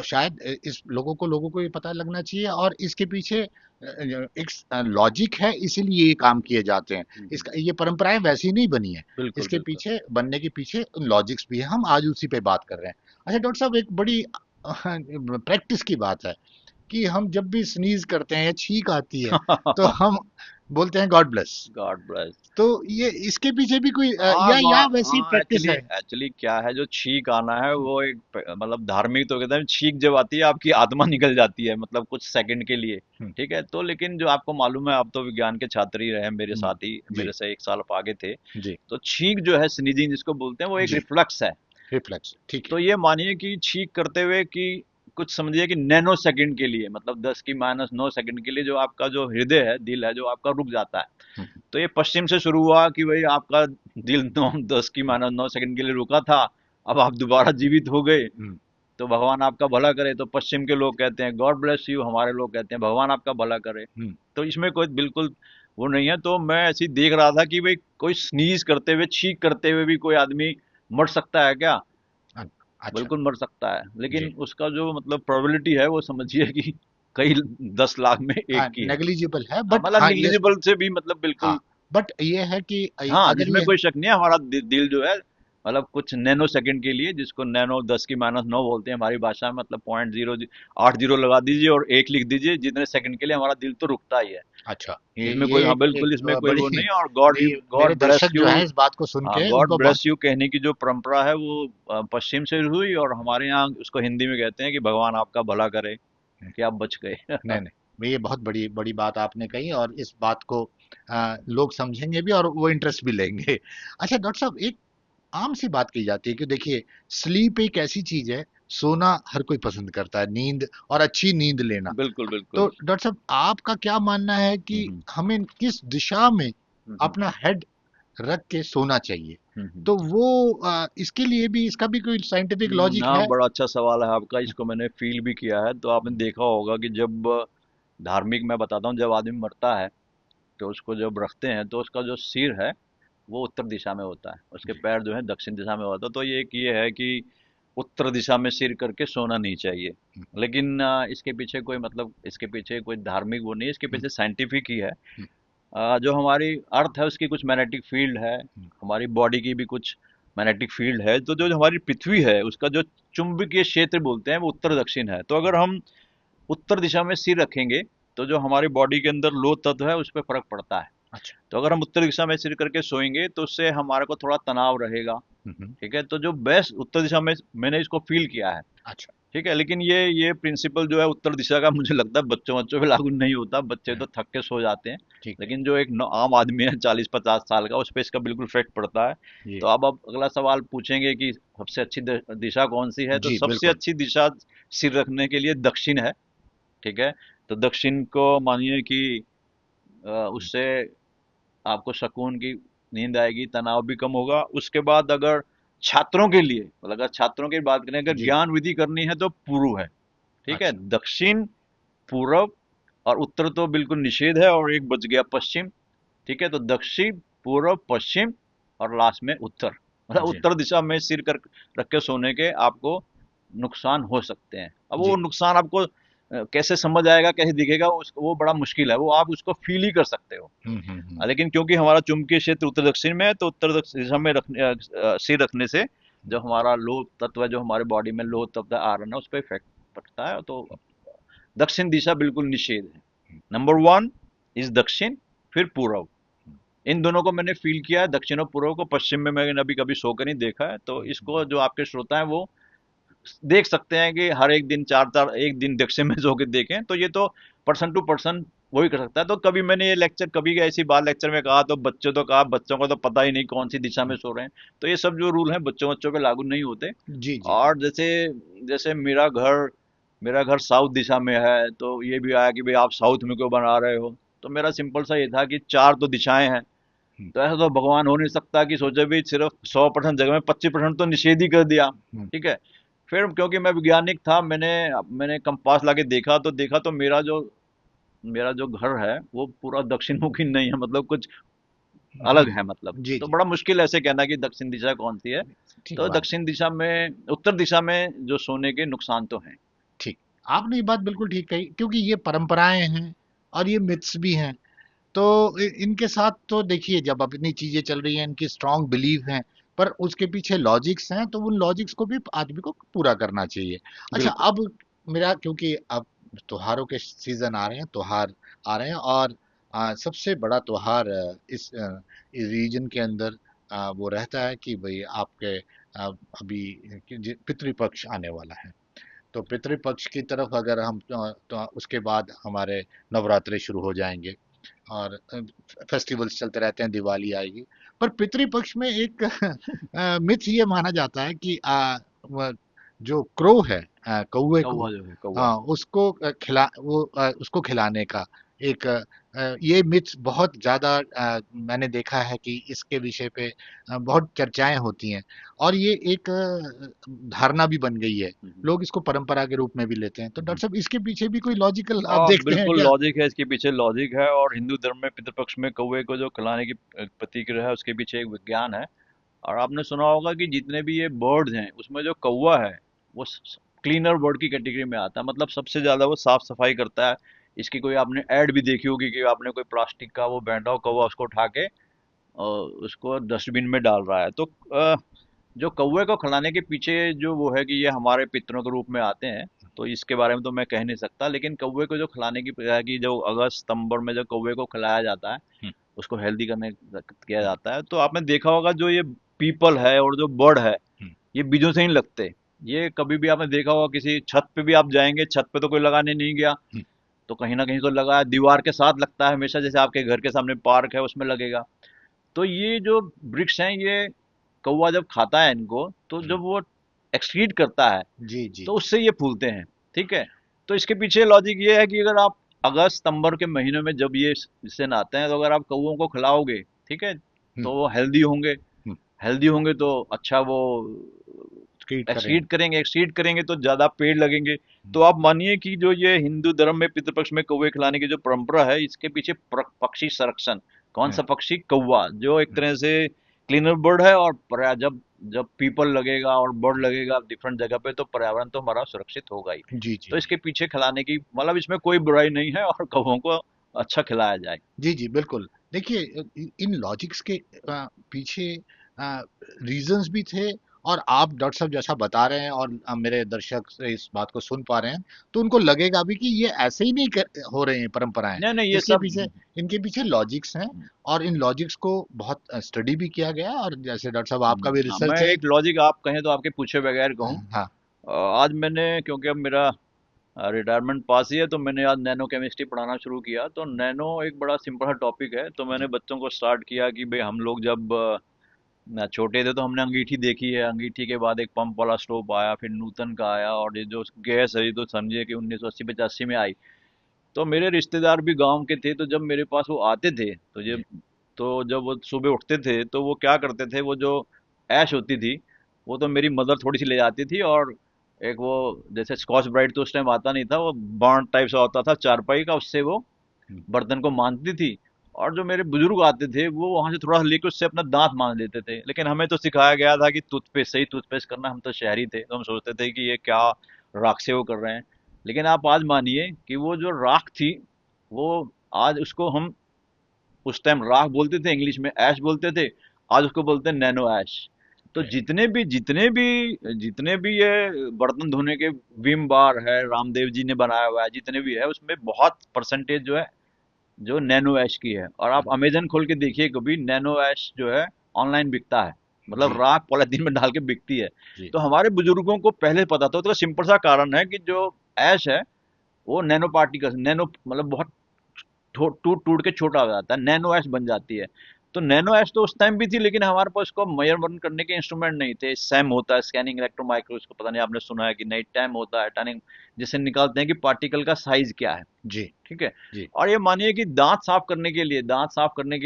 Speaker 1: शायद इस लोगों को ये पता लगना चाहिए, और इसके पीछे एक लॉजिक है, इसीलिए ये काम किए जाते हैं। इसका ये परंपराएं वैसी नहीं बनी है,
Speaker 2: बिल्कुल
Speaker 1: इसके
Speaker 2: बिल्कुल।
Speaker 1: पीछे बनने के पीछे लॉजिक्स भी है। हम आज उसी पे बात कर रहे हैं। अच्छा डॉक्टर साहब, एक बड़ी प्रैक्टिस की बात है कि हम जब भी स्नीज करते हैं या छींक आती है, तो हम बोलते हैं गॉड ब्लेस।
Speaker 2: God bless.
Speaker 1: तो ये इसके पीछे भी कोई
Speaker 2: हाँ
Speaker 1: या वैसी
Speaker 2: हाँ,
Speaker 1: प्रैक्टिस
Speaker 2: एक्चुअली
Speaker 1: है?
Speaker 2: एक्चुअली क्या है, जो छींक आना है वो एक मतलब धार्मिक तो कहते हैं, छींक जब आती है आपकी आत्मा निकल जाती है, मतलब कुछ सेकंड के लिए।
Speaker 1: हम्म,
Speaker 2: ठीक है, तो लेकिन जो आपको मालूम है, आप तो विज्ञान के छात्र ही रहे, मेरे
Speaker 1: हम्म,
Speaker 2: साथ ही,
Speaker 1: जी,
Speaker 2: मेरे से एक साल आप आगे थे।
Speaker 1: जी,
Speaker 2: तो छींक जो है, स्नीजिंग जिसको बोलते हैं, वो एक
Speaker 1: जी,
Speaker 2: रिफ्लेक्स है।
Speaker 1: रिफ्लेक्स, ठीक है।
Speaker 2: तो ये मानिए कि छींक करते हुए कि कुछ समझिए कि नैनो सेकंड के लिए, मतलब 10 की -9 सेकंड के लिए जो आपका जो हृदय है, दिल है, जो आपका रुक जाता है।
Speaker 1: हम्म,
Speaker 2: तो ये पश्चिम से शुरू हुआ कि भाई आपका दिल 10 की -9 सेकंड के लिए रुका था, अब आप दोबारा जीवित हो गए,
Speaker 1: हम्म,
Speaker 2: तो भगवान आपका भला करे। तो पश्चिम के लोग कहते हैं गॉड ब्लेस यू, हमारे लोग कहते हैं भगवान आपका भला करे।
Speaker 1: हम्म,
Speaker 2: तो इसमें कोई बिल्कुल वो नहीं है। तो मैं ऐसे ही देख रहा था कि भाई कोई स्नीज करते हुए, छींक करते हुए भी कोई आदमी मर सकता है क्या?
Speaker 1: अ- अच्छा,
Speaker 2: बिल्कुल मर सकता है, लेकिन
Speaker 1: जी,
Speaker 2: उसका जो मतलब प्रोबेबिलिटी है वो समझिए कि कई 10 लाख में एक
Speaker 1: हाँ,
Speaker 2: की है।
Speaker 1: नेग्लिजिबल है,
Speaker 2: हाँ,
Speaker 1: बट
Speaker 2: मतलब
Speaker 1: हाँ ये,
Speaker 2: निग्लिजिबल से भी मतलब
Speaker 1: हाँ,
Speaker 2: बिल्कुल।
Speaker 1: बट ये है कि
Speaker 2: हाँ,
Speaker 1: अगर
Speaker 2: जिसमें
Speaker 1: ये,
Speaker 2: कोई शक नहीं है, हमारा दिल जो है, मतलब कुछ नैनो सेकंड के लिए, जिसको नैनो 10 की -9 बोलते हैं हमारी भाषा में, मतलब 0.080 लगा दीजिए और एक लिख दीजिए, जितने सेकंड के लिए हमारा दिल तो रुकता ही है।
Speaker 1: अच्छा,
Speaker 2: इसमें
Speaker 1: ये
Speaker 2: कोई, हाँ
Speaker 1: एक
Speaker 2: बिल्कुल, इसमें कोई
Speaker 1: बड़ी
Speaker 2: वो नहीं है। और
Speaker 1: नहीं, मेरे
Speaker 2: गॉड ब्लेस
Speaker 1: दर्शक
Speaker 2: यू।
Speaker 1: जो हैं इस बात को सुन
Speaker 2: हाँ,
Speaker 1: के
Speaker 2: गॉड
Speaker 1: उनको बहुत,
Speaker 2: ब्लेस यू कहने की जो परंपरा है वो पश्चिम से हुई, और हमारे यहाँ उसको हिंदी में कहते हैं कि भगवान आपका भला करे, कि आप बच गए।
Speaker 1: नहीं नहीं, ये बहुत बड़ी बड़ी बात आपने कही, और इस बात को लोग समझेंगे भी और वो इंटरेस्ट भी लेंगे। अच्छा डॉक्टर साहब, एक आम सी बात की जाती है कि देखिए, स्लीप एक ऐसी चीज है, सोना हर कोई पसंद करता है, नींद और अच्छी नींद लेना।
Speaker 2: बिल्कुल
Speaker 1: तो
Speaker 2: बिल्कुल।
Speaker 1: डॉक्टर साहब, आपका क्या मानना है कि
Speaker 2: हम्म
Speaker 1: हमें किस दिशा में
Speaker 2: हम्म
Speaker 1: अपना हेड रख के सोना चाहिए?
Speaker 2: हम्म।
Speaker 1: तो वो इसके लिए भी, इसका भी कोई साइंटिफिक लॉजिक
Speaker 2: हाँ,
Speaker 1: है?
Speaker 2: बड़ा अच्छा सवाल है आपका, इसको मैंने फील भी किया है। तो आपने देखा होगा कि जब धार्मिक, मैं बताता हूँ, जब आदमी मरता है तो उसको जब रखते हैं तो उसका जो सिर है वो उत्तर दिशा में होता है, उसके
Speaker 1: जी,
Speaker 2: पैर जो है दक्षिण दिशा में होता है। तो ये एक ये है कि उत्तर दिशा में सिर करके सोना नहीं चाहिए।
Speaker 1: हम्म,
Speaker 2: लेकिन इसके पीछे कोई मतलब, इसके पीछे कोई धार्मिक वो नहीं है, इसके
Speaker 1: हम्म,
Speaker 2: पीछे साइंटिफिक ही है।
Speaker 1: हम्म,
Speaker 2: जो हमारी अर्थ है उसकी कुछ मैग्नेटिक फील्ड है,
Speaker 1: हम्म,
Speaker 2: हमारी बॉडी की भी कुछ मैग्नेटिक फील्ड है। तो जो जो हमारी पृथ्वी है उसका जो चुंबकीय क्षेत्र बोलते हैं वो उत्तर दक्षिण है। तो अगर हम उत्तर दिशा में सिर रखेंगे तो जो हमारी बॉडी के अंदर लोह तत्व है उस पर फर्क पड़ता है।
Speaker 1: अच्छा,
Speaker 2: तो अगर हम उत्तर दिशा में सिर करके सोएंगे तो उससे हमारे को थोड़ा तनाव रहेगा।
Speaker 1: हम्म,
Speaker 2: ठीक है, तो जो बेस्ट उत्तर दिशा में, मैंने इसको फील किया है।
Speaker 1: अच्छा,
Speaker 2: ठीक है, लेकिन ये प्रिंसिपल जो है उत्तर दिशा का, मुझे लगता है बच्चों बच्चों पे लागू नहीं होता, बच्चे
Speaker 1: हम्म,
Speaker 2: तो थक के सो जाते हैं।
Speaker 1: ठीक है,
Speaker 2: लेकिन जो एक आम आदमी है 40-50 साल का, उस पर इसका बिल्कुल इफेक्ट पड़ता है।
Speaker 1: ये,
Speaker 2: तो अब आप अगला सवाल पूछेंगे कि सबसे अच्छी दिशा कौन सी है, तो
Speaker 1: जी
Speaker 2: सबसे
Speaker 1: बिल्कुल,
Speaker 2: अच्छी दिशा सिर रखने के लिए दक्षिण है। ठीक है, तो दक्षिण को मानिए कि
Speaker 1: हम्म,
Speaker 2: उससे आपको सुकून की नींद आएगी, तनाव भी कम होगा। उसके बाद अगर छात्रों के लिए, मतलब अगर छात्रों की बात करें, अगर
Speaker 1: जी,
Speaker 2: ज्ञान विधि करनी है तो पूर्व है। ठीक है,
Speaker 1: अच्छा,
Speaker 2: दक्षिण, पूरब और उत्तर तो बिल्कुल निषेध है, और एक बच गया पश्चिम। ठीक है, तो दक्षिण, पूर्व, पश्चिम और लास्ट में उत्तर। मतलब
Speaker 1: जी,
Speaker 2: उत्तर दिशा में सिर कर रख के सोने के आपको नुकसान हो सकते हैं। अब वो
Speaker 1: जी,
Speaker 2: नुकसान आपको कैसे समझ आएगा, कैसे दिखेगा, उसको वो बड़ा मुश्किल है, वो आप उसको फील ही कर सकते हो। लेकिन क्योंकि हमारा चुंबकीय क्षेत्र उत्तर दक्षिण में है, तो उत्तर दक्षिण दिशा में सिर रखने से जो हमारा लोह तत्व है, जो हमारे बॉडी में लोह तत्व आयरन है, उस पर इफेक्ट पड़ता है। तो दक्षिण दिशा बिल्कुल निषेध है। नंबर वन इज दक्षिण, फिर पूर्व। इन दोनों को मैंने फील किया है, दक्षिण और पूर्व को। पश्चिम में मैंने अभी कभी सो कर नहीं देखा है। तो इसको जो आपके श्रोता हैं वो देख सकते हैं कि हर एक दिन चार चार एक दिन दक्षिण में सो के देखें। तो ये तो पर्सन टू पर्सन वही कर सकता है। तो कभी मैंने ये लेक्चर, कभी ऐसी बात लेक्चर में कहा, तो बच्चों तो कहा, बच्चों को तो पता ही नहीं कौन सी दिशा में सो रहे हैं। तो ये सब जो रूल हैं बच्चों बच्चों पे लागू नहीं होते।
Speaker 1: जी, जी,
Speaker 2: और जैसे जैसे मेरा घर साउथ दिशा में है, तो ये भी आया कि भाई आप साउथ में क्यों बना रहे हो। तो मेरा सिंपल सा ये था कि चार तो दिशाएं हैं,
Speaker 1: हम्म,
Speaker 2: तो ऐसा तो भगवान हो नहीं सकता कि सोचे भी सिर्फ 100% जगह में 25% तो निषेध ही कर दिया।
Speaker 1: हम्म,
Speaker 2: ठीक है, फिर क्योंकि मैं वैज्ञानिक था, मैंने मैंने कंपास लाके देखा, तो देखा तो मेरा जो मेरा जो घर है वो पूरा दक्षिण मुखी नहीं है, मतलब कुछ अलग
Speaker 1: हम्म,
Speaker 2: है मतलब।
Speaker 1: जी
Speaker 2: तो
Speaker 1: जी।
Speaker 2: बड़ा मुश्किल ऐसे कहना कि दक्षिण दिशा कौन सी है।
Speaker 1: ठीक
Speaker 2: तो
Speaker 1: बात।
Speaker 2: दक्षिण दिशा में, उत्तर दिशा में जो सोने के नुकसान तो हैं।
Speaker 1: ठीक, आपने ये बात बिल्कुल ठीक कही, क्योंकि ये परंपराएं हैं और ये मिथ्स भी हैं। तो इनके साथ तो देखिए, जब अपनी चीजें चल रही हैं, इनकी स्ट्रांग बिलीव हैं, पर उसके पीछे लॉजिक्स हैं, तो उन लॉजिक्स को भी आदमी को पूरा करना चाहिए। अच्छा,
Speaker 2: बिल्कुल।
Speaker 1: अब मेरा, क्योंकि अब त्योहारों के सीजन आ रहे हैं, त्योहार आ रहे हैं, और सबसे बड़ा त्योहार इस रीजन के अंदर वो रहता है कि भाई आपके अभी पितृपक्ष आने वाला है। तो पितृपक्ष की तरफ अगर हम तो उसके बाद हमारे नवरात्रे शुरू हो जाएंगे, और फेस्टिवल्स चलते रहते हैं, दिवाली आएगी। पर पितृपक्ष में एक मिथ ये माना जाता है कि जो क्रो है, कौवे को,
Speaker 2: कौवा जो है, कौवा।
Speaker 1: उसको उसको खिलाने का एक ये मिथ बहुत ज्यादा मैंने देखा है कि इसके विषय पे बहुत चर्चाएं होती हैं, और ये एक धारणा भी बन गई है।
Speaker 2: हम्म,
Speaker 1: लोग इसको परंपरा के रूप में भी लेते हैं। तो डॉक्टर
Speaker 2: हम्म।
Speaker 1: साहब, इसके पीछे भी कोई लॉजिकल आप देखते हैं
Speaker 2: बिल्कुल
Speaker 1: क्या?
Speaker 2: लॉजिक है, इसके पीछे लॉजिक है। और हिंदू धर्म में पितृपक्ष में कौवे को जो खिलाने की प्रतिक्रिया है, उसके पीछे एक विज्ञान है। और आपने सुना होगा कि जितने भी ये बर्ड्स हैं उसमें जो कौवा है वो क्लीनर बर्ड की कैटेगरी में आता है, मतलब सबसे ज्यादा वो साफ सफाई करता है। इसकी कोई आपने ऐड भी देखी होगी कि आपने कोई प्लास्टिक का वो बैठा हो कौवा, उसको उठा के उसको डस्टबिन में डाल रहा है। तो जो कौवे को खिलाने के पीछे जो वो है कि ये हमारे पितरों के रूप में आते हैं, तो इसके बारे में तो मैं कह नहीं सकता। लेकिन कौवे को जो खिलाने की जो अगस्त सितंबर में जो कौवे को खिलाया जाता है,
Speaker 1: हम्म,
Speaker 2: उसको हेल्दी करने किया जाता है। तो आपने देखा होगा जो ये पीपल है और जो बर्ड है,
Speaker 1: हम्म,
Speaker 2: ये बीजों से ही लगते। ये कभी भी आपने देखा होगा, किसी छत पे भी आप जाएंगे, छत पे तो कोई लगाने नहीं गया,
Speaker 1: हम्म,
Speaker 2: तो कहीं ना कहीं तो लगा है, दीवार के साथ लगता है हमेशा। जैसे आपके घर के सामने पार्क है उसमें लगेगा। तो ये जो वृक्ष हैं, ये कौवा जब खाता है इनको, तो
Speaker 1: हम्म,
Speaker 2: जब वो एक्सक्रीट करता है
Speaker 1: जी जी।
Speaker 2: तो उससे ये फूलते हैं। ठीक है। तो इसके पीछे लॉजिक ये है कि अगर आप अगस्त सितंबर के महीनों में जब ये सीजन आते हैं, तो अगर आप कौवों को खिलाओगे, ठीक है,
Speaker 1: हम्म,
Speaker 2: तो वो हेल्दी होंगे।
Speaker 1: हम्म,
Speaker 2: हेल्दी होंगे तो अच्छा वो
Speaker 1: ट्रीट करेंगे।
Speaker 2: एक्सीड करेंगे, एक्सीड करेंगे तो ज्यादा पेड़ लगेंगे।
Speaker 1: हम्म,
Speaker 2: तो आप मानिए कि जो ये हिंदू धर्म में पितृपक्ष में कौवे खिलाने की जो परंपरा है, इसके पीछे पक्षी संरक्षण। कौन
Speaker 1: हम्म,
Speaker 2: सा पक्षी? कौवा, जो एक
Speaker 1: हम्म,
Speaker 2: तरह से क्लीनर बर्ड है। और जब जब पीपल लगेगा और बर्ड लगेगा डिफरेंट जगह पे, तो पर्यावरण तो हमारा सुरक्षित होगा ही।
Speaker 1: जी जी
Speaker 2: तो
Speaker 1: जी।
Speaker 2: इसके पीछे खिलाने की मतलब इसमें कोई बुराई नहीं है, और कौवों को अच्छा खिलाया जाए।
Speaker 1: जी जी, बिल्कुल। देखिए, इन लॉजिक्स के पीछे रीजंस भी थे, और आप डॉक्टर साहब जैसा बता रहे हैं, और मेरे दर्शक से इस बात को सुन पा रहे हैं, तो उनको लगेगा भी कि ये ऐसे ही नहीं हो रहे हैं परंपराएं।
Speaker 2: नहीं नहीं, ये
Speaker 1: इसके
Speaker 2: सब
Speaker 1: पीछे, इनके पीछे लॉजिक्स हैं, और इन लॉजिक्स को बहुत स्टडी भी किया गया है, और जैसे डॉक्टर साहब आपका भी
Speaker 2: हाँ, मैं
Speaker 1: रिसर्च है।
Speaker 2: एक लॉजिक आप कहें तो आपके पूछे बगैर कहूँ।
Speaker 1: हाँ।
Speaker 2: आज मैंने, क्योंकि अब मेरा रिटायरमेंट पास ही है, तो मैंने आज नैनो केमिस्ट्री पढ़ाना शुरू किया। तो नैनो एक बड़ा सिंपल सा टॉपिक है। तो मैंने
Speaker 1: जी
Speaker 2: बच्चों को स्टार्ट किया कि भाई हम लोग जब छोटे थे तो हमने अंगीठी देखी है। अंगीठी के बाद एक पंप वाला स्टोव आया, फिर नूतन का आया, और ये जो गैस है ये तो समझिए कि 1980-85 में आई। तो मेरे रिश्तेदार भी गांव के थे, तो जब मेरे पास वो आते थे,
Speaker 1: जी।
Speaker 2: तो जब वो सुबह उठते थे तो वो क्या करते थे, वो जो ऐश होती थी वो तो मेरी मदर थोड़ी सी ले जाती थी। और एक वो, जैसे स्कॉच ब्राइट तो उस टाइम आता नहीं था, वो बर्न टाइप सा होता था चारपाई का, उससे वो
Speaker 1: हम्म,
Speaker 2: बर्तन को मांजती थी। और जो मेरे बुजुर्ग आते थे वो वहां से थोड़ा सा लेकर उससे अपना दांत मांज लेते थे। लेकिन हमें तो सिखाया गया था कि टूथपेस्ट से ही टूथपेस्ट करना। हम तो शहरी थे, तो हम सोचते थे कि ये क्या राख से वो कर रहे हैं। लेकिन आप आज मानिए कि वो जो राख थी, वो आज उसको हम, उस टाइम राख बोलते थे, इंग्लिश में ऐश बोलते थे, आज उसको बोलते हैं नैनो ऐश। तो जितने भी ये बर्तन धोने के विम बार है, रामदेव जी ने बनाया हुआ है, जितने भी है, उसमें बहुत परसेंटेज जो है जो नैनो ऐश की है। और आप अमेजन खोल के देखिए कभी, नैनो ऐश जो है ऑनलाइन बिकता है, मतलब
Speaker 1: जी
Speaker 2: राख पॉलिथीन में डाल के बिकती है।
Speaker 1: जी।
Speaker 2: तो हमारे बुजुर्गों को पहले पता था। तो सिंपल सा कारण है कि जो ऐश है वो नैनो पार्टिकल्स, नैनो मतलब बहुत टूट टूट के छोटा हो जाता है, नैनो ऐश बन जाती है। तो नैनो ऐश तो उस टाइम भी थी, लेकिन हमारे पास उसको मेजरमेंट करने के इंस्ट्रूमेंट नहीं थे। सैम होता है, स्कैनिंग इलेक्ट्रो माइक्रोस्कोप, पता नहीं आपने सुना है कि नहीं, टैम होता है, टनिंग, जिससे निकालते हैं कि पार्टिकल का साइज क्या है।
Speaker 1: जी
Speaker 2: ठीक है।
Speaker 1: जी
Speaker 2: और ये मानिए कि दांत साफ करने के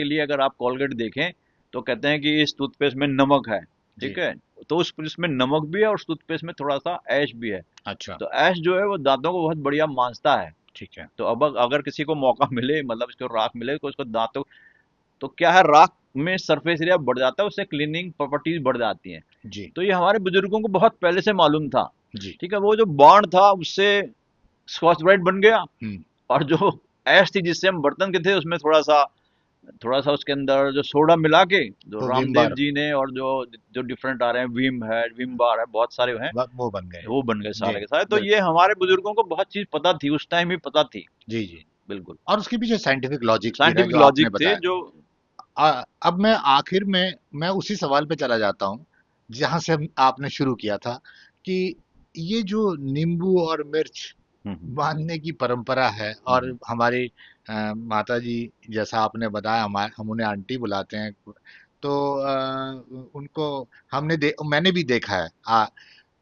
Speaker 2: लिए अगर आप कोलगेट देखें, तो कहते हैं कि इस टूथपेस्ट में नमक है।
Speaker 1: जी।
Speaker 2: ठीक है। तो उस इसमें नमक भी है और उस टूथपेस्ट में थोड़ा सा ऐश भी है।
Speaker 1: अच्छा।
Speaker 2: तो ऐश जो है वो दांतों को बहुत बढ़िया मांजता है।
Speaker 1: ठीक है।
Speaker 2: तो अब अगर किसी को मौका मिले, मतलब इसको राख मिले तो उसको दांतों, तो क्या है, राख में सरफेस एरिया बढ़ जाता है, उससे क्लीनिंग प्रॉपर्टीज बढ़ जाती हैं।
Speaker 1: जी।
Speaker 2: तो ये हमारे बुजुर्गों को बहुत पहले से मालूम था।
Speaker 1: जी।
Speaker 2: ठीक है, वो जो बाण था उससे स्कॉच ब्राइट बन गया।
Speaker 1: हम्म।
Speaker 2: और जो ऐश थी जिससे हम बर्तन के थे, उसमें थोड़ा सा उसके अंदर जो सोडा मिला के, जो
Speaker 1: वो विम
Speaker 2: रामदेव
Speaker 1: बार
Speaker 2: जी ने, और जो जो डिफरेंट आ रहे हैं, विम है, विम बार है, बहुत सारे हैं,
Speaker 1: वो बन गए।
Speaker 2: वो बन गए
Speaker 1: जी।
Speaker 2: सारे के सारे। तो ये
Speaker 1: बिल्कुल।
Speaker 2: हमारे बुजुर्गों को बहुत चीज पता थी, उस टाइम ही पता थी।
Speaker 1: जी जी।
Speaker 2: बिल्कुल।
Speaker 1: और उसके पीछे साइंटिफिक लॉजिक्स भी रहे
Speaker 2: साइंटिफिक
Speaker 1: जो आपने
Speaker 2: लॉजिक थे
Speaker 1: बताया।
Speaker 2: जो।
Speaker 1: अब मैं आखिर में मैं उसी सवाल पे चला जाता हूँ जहां से आपने शुरू किया था कि ये जो नींबू और मिर्च
Speaker 2: हम्म।
Speaker 1: बांधने की परंपरा है, और
Speaker 2: हम्म।
Speaker 1: हमारी माता जी, जैसा आपने बताया, हम उन्हें आंटी बुलाते हैं, तो उनको मैंने भी देखा है।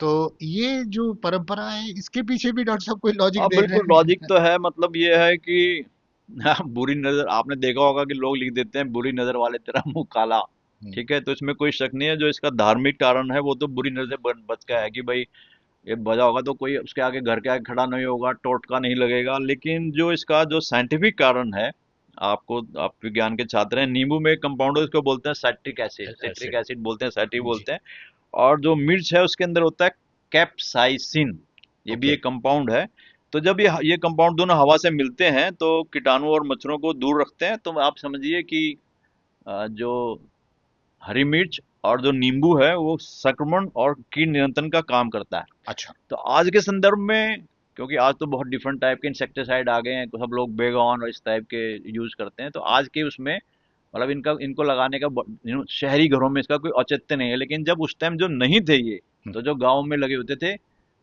Speaker 1: तो ये जो परंपरा है, इसके पीछे भी डॉक्टर साहब कोई लॉजिक
Speaker 2: हाँ
Speaker 1: देख रहे
Speaker 2: बिल्कुल, लॉजिक
Speaker 1: हैं?
Speaker 2: तो है। मतलब ये है कि हाँ, बुरी नजर, आपने देखा होगा कि लोग लिख देते हैं, बुरी नजर वाले तेरा मुंह काला।
Speaker 1: हम्म।
Speaker 2: ठीक है, तो इसमें कोई शक नहीं है। जो इसका धार्मिक कारण है वो तो बुरी नजर से बच का है कि भाई ये बजा होगा तो कोई उसके आगे, घर के आगे खड़ा नहीं होगा, टोटका नहीं लगेगा। लेकिन जो इसका जो साइंटिफिक कारण है, आप विज्ञान के छात्र हैं, नींबू में एक कंपाउंड है, उसको बोलते हैं साइट्रिक एसिड, सिट्रिक
Speaker 1: ऐसे।
Speaker 2: एसिड बोलते हैं, साइट्रिक
Speaker 1: जी।
Speaker 2: बोलते हैं। और जो मिर्च है उसके अंदर होता है कैप्साइसिन, ये भी
Speaker 1: ओके।
Speaker 2: एक कंपाउंड है। तो जब ये कंपाउंड दोनों हवा से मिलते हैं तो कीटाणु और मच्छरों को दूर रखते हैं। तो आप समझिए कि जो हरी मिर्च और जो नींबू है वो संक्रमण और कीट नियंत्रण का काम करता है।
Speaker 1: अच्छा।
Speaker 2: तो आज के संदर्भ में, क्योंकि आज तो बहुत डिफरेंट टाइप के इंसेक्टिसाइड आ गए हैं, सब लोग बेगॉन और इस टाइप के यूज करते हैं, तो आज के उसमें मतलब इनका इनको लगाने का शहरी घरों में इसका कोई औचित्य नहीं है। लेकिन जब उस टाइम जो नहीं थे ये,
Speaker 1: हम्म।
Speaker 2: तो जो गाँव में लगे होते थे,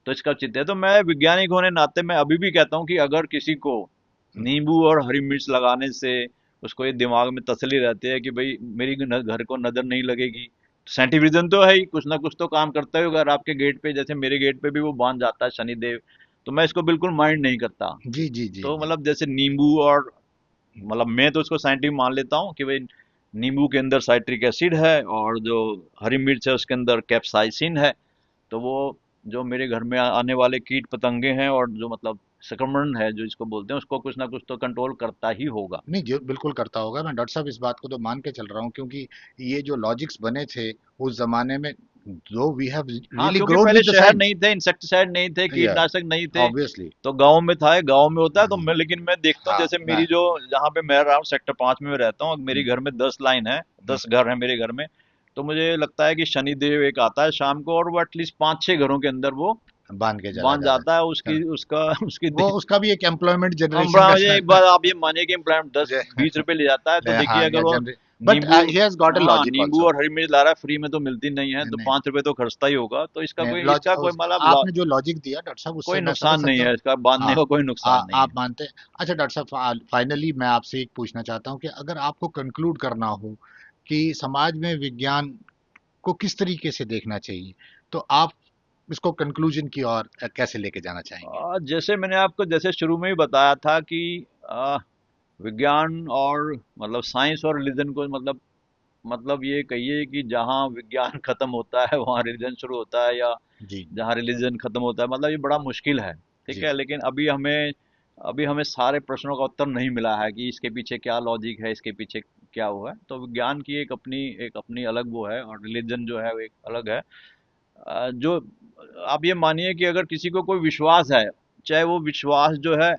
Speaker 2: तो इसका औचित्य है। तो मैं वैज्ञानिक होने नाते मैं अभी भी कहता हूँ कि अगर किसी को
Speaker 1: हम्म।
Speaker 2: नींबू और हरी मिर्च लगाने से उसको ये दिमाग में तसल्ली रहती है कि भाई मेरी घर को नजर नहीं लगेगी, साइंटिफिक रीजन तो है ही, कुछ ना कुछ तो काम करता है। अगर आपके गेट पे, जैसे मेरे गेट पे भी वो बांध जाता है शनिदेव, तो मैं इसको बिल्कुल माइंड नहीं करता।
Speaker 1: जी जी जी
Speaker 2: तो
Speaker 1: जी।
Speaker 2: मतलब जैसे नींबू और, मतलब मैं तो उसको साइंटिफिक मान लेता हूँ कि भाई नींबू के अंदर साइट्रिक एसिड है, और जो हरी मिर्च है उसके अंदर कैप्साइसिन है। तो वो जो मेरे घर में आने वाले कीट पतंगे हैं, और जो मतलब संक्रमण है जो इसको बोलते हैं, उसको कुछ ना कुछ तो कंट्रोल करता ही होगा।
Speaker 1: नहीं, जो बिल्कुल करता होगा। मैं डॉक्टर साहब इस बात को तो मान के चल रहा हूँ, क्योंकि ये जो लॉजिक्स बने थे उस जमाने में, दो वी हैव
Speaker 2: हाँ,
Speaker 1: रियली
Speaker 2: क्योंकि
Speaker 1: ग्रोन
Speaker 2: पहले
Speaker 1: विद द
Speaker 2: शहर
Speaker 1: साइंस।
Speaker 2: नहीं थे, इंसेक्टिसाइड नहीं थे,
Speaker 1: या
Speaker 2: कीटनाशक नहीं थे,
Speaker 1: ऑब्वियसली।
Speaker 2: तो गांव में था, गांव में होता है। तो मैं, लेकिन मैं देखता हूँ
Speaker 1: हाँ
Speaker 2: जैसे
Speaker 1: मैं।
Speaker 2: मेरी जो, जहाँ पे मैं रहा हूँ सेक्टर 5 में मैं रहता हूँ, मेरे
Speaker 1: हम्म।
Speaker 2: घर में 10 लाइन है,
Speaker 1: हम्म।
Speaker 2: 10 घर है मेरे घर में। तो मुझे लगता है कि शनिदेव एक आता है शाम को, और वो एटलीस्ट 5-6 घरों के अंदर वो
Speaker 1: बांध के चला
Speaker 2: बांध
Speaker 1: जा रहा
Speaker 2: जाता है।
Speaker 1: है।
Speaker 2: उसकी उसका उसकी
Speaker 1: वो उसका भी एक एम्प्लॉयमेंट
Speaker 2: हम
Speaker 1: जनरेशन
Speaker 2: ये एक
Speaker 1: का
Speaker 2: बार आप ये मानिए कि इम्प्लांट दस बीस रुपए ले जाता है, तो देखिए
Speaker 1: हाँ,
Speaker 2: अगर वो
Speaker 1: बट
Speaker 2: नींबू,
Speaker 1: ही हैज गॉट अ
Speaker 2: हाँ,
Speaker 1: लॉजिक
Speaker 2: नींबू
Speaker 1: आल्सो।
Speaker 2: और हरी मिर्च ला रहा है फ्री में, तो मिलती नहीं है, तो
Speaker 1: नहीं
Speaker 2: 5 रुपए तो खर्चता ही होगा। तो इसका
Speaker 1: नहीं,
Speaker 2: कोई, इसका कोई मतलब
Speaker 1: आपने जो लॉजिक दिया डॉक्टर साहब, उससे
Speaker 2: कोई
Speaker 1: मैं समझ
Speaker 2: नुकसान नहीं
Speaker 1: सकता हूँ।
Speaker 2: है, इसका बांधने
Speaker 1: हाँ।
Speaker 2: का कोई नुकसान नहीं है।
Speaker 1: आप मानते हैं। अच्छा डॉक्टर साहब, फाइनली मैं आपसे एक पूछना चाहता हूँ कि अगर आपको कंक्लूड करना हो कि समाज में विज्ञान को किस तरीके से देखना चाहिए, तो आप इसको कंक्लूजन की ओर कैसे लेके जाना चाहेंगे?
Speaker 2: जैसे मैंने आपको जैसे शुरू में ही बताया था कि आ, विज्ञान और मतलब साइंस और रिलीजन को, मतलब ये कहिए कि जहाँ विज्ञान खत्म होता है वहाँ रिलीजन शुरू होता है, या
Speaker 1: जी
Speaker 2: जहाँ रिलीजन खत्म होता है, मतलब ये बड़ा मुश्किल है। ठीक
Speaker 1: जी।
Speaker 2: है, लेकिन अभी हमें सारे प्रश्नों का उत्तर नहीं मिला है कि इसके पीछे क्या लॉजिक है, इसके पीछे क्या हुआ है। तो विज्ञान की एक अपनी अलग वो है, और रिलीजन जो है वो एक अलग है। जो आप ये मानिए कि अगर किसी को कोई विश्वास है, चाहे वो विश्वास जो है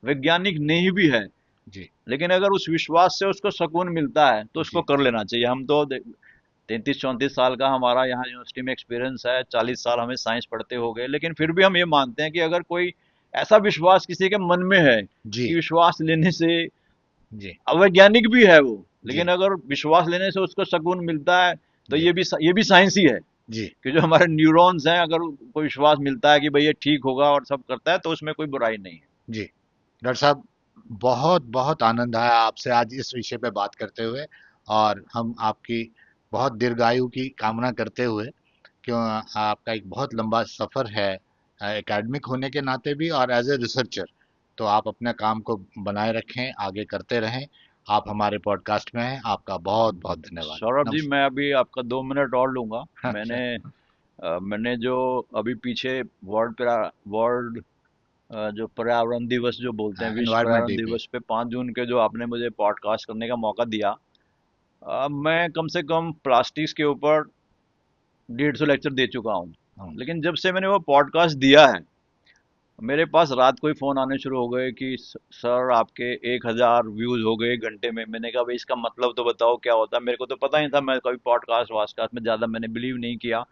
Speaker 2: वैज्ञानिक नहीं भी है,
Speaker 1: जी।
Speaker 2: लेकिन अगर उस विश्वास से उसको सुकून मिलता है तो उसको
Speaker 1: जी।
Speaker 2: कर लेना चाहिए। हम तो 33-34 साल का हमारा यहाँ यूनिवर्सिटी में एक्सपीरियंस है, 40 साल हमें साइंस पढ़ते हो गए, लेकिन फिर भी हम ये मानते हैं कि अगर कोई ऐसा विश्वास किसी के मन में है
Speaker 1: जी।
Speaker 2: कि विश्वास लेने से,
Speaker 1: जी।
Speaker 2: अवैज्ञानिक भी है वो,
Speaker 1: जी।
Speaker 2: लेकिन अगर विश्वास लेने से उसको सुकून मिलता है, तो
Speaker 1: जी।
Speaker 2: ये भी साइंस ही है।
Speaker 1: जी।
Speaker 2: कि जो हमारे न्यूरॉन्स हैं, अगर कोई विश्वास मिलता है कि भाई ये ठीक होगा और सब करता है, तो उसमें कोई बुराई नहीं है।
Speaker 1: जी। डॉक्टर साहब, बहुत बहुत आनंद आया आपसे आज इस विषय पे बात करते हुए, और हम आपकी बहुत दीर्घायु की कामना करते हुए, क्यों आपका एक बहुत लंबा सफ़र है एकेडमिक होने के नाते भी और एज ए रिसर्चर। तो आप अपने काम को बनाए रखें, आगे करते रहें। आप हमारे पॉडकास्ट में हैं, आपका बहुत बहुत धन्यवाद।
Speaker 2: सौरभ जी,
Speaker 1: नमस्कार।
Speaker 2: मैं अभी आपका 2 मिनट और लूंगा। मैंने मैंने जो अभी पीछे वर्ल्ड जो पर्यावरण दिवस जो बोलते हैं, विश्व
Speaker 1: एनवायरनमेंट
Speaker 2: पर्यावरण
Speaker 1: डे पे।
Speaker 2: दिवस पे 5 जून के जो आपने मुझे पॉडकास्ट करने का मौका दिया, मैं कम से कम प्लास्टिक्स के ऊपर 150 लेक्चर दे चुका हूँ।
Speaker 1: हम्म,
Speaker 2: लेकिन जब से मैंने वो पॉडकास्ट दिया है, मेरे पास रात को ही फोन आने शुरू हो गए कि सर आपके 1,000 व्यूज हो गए घंटे में। मैंने कहा भाई इसका मतलब तो बताओ क्या होता है। मेरे को तो पता ही नहीं था, मैं कभी पॉडकास्ट वास्टकास्ट में ज्यादा मैंने बिलीव नहीं किया।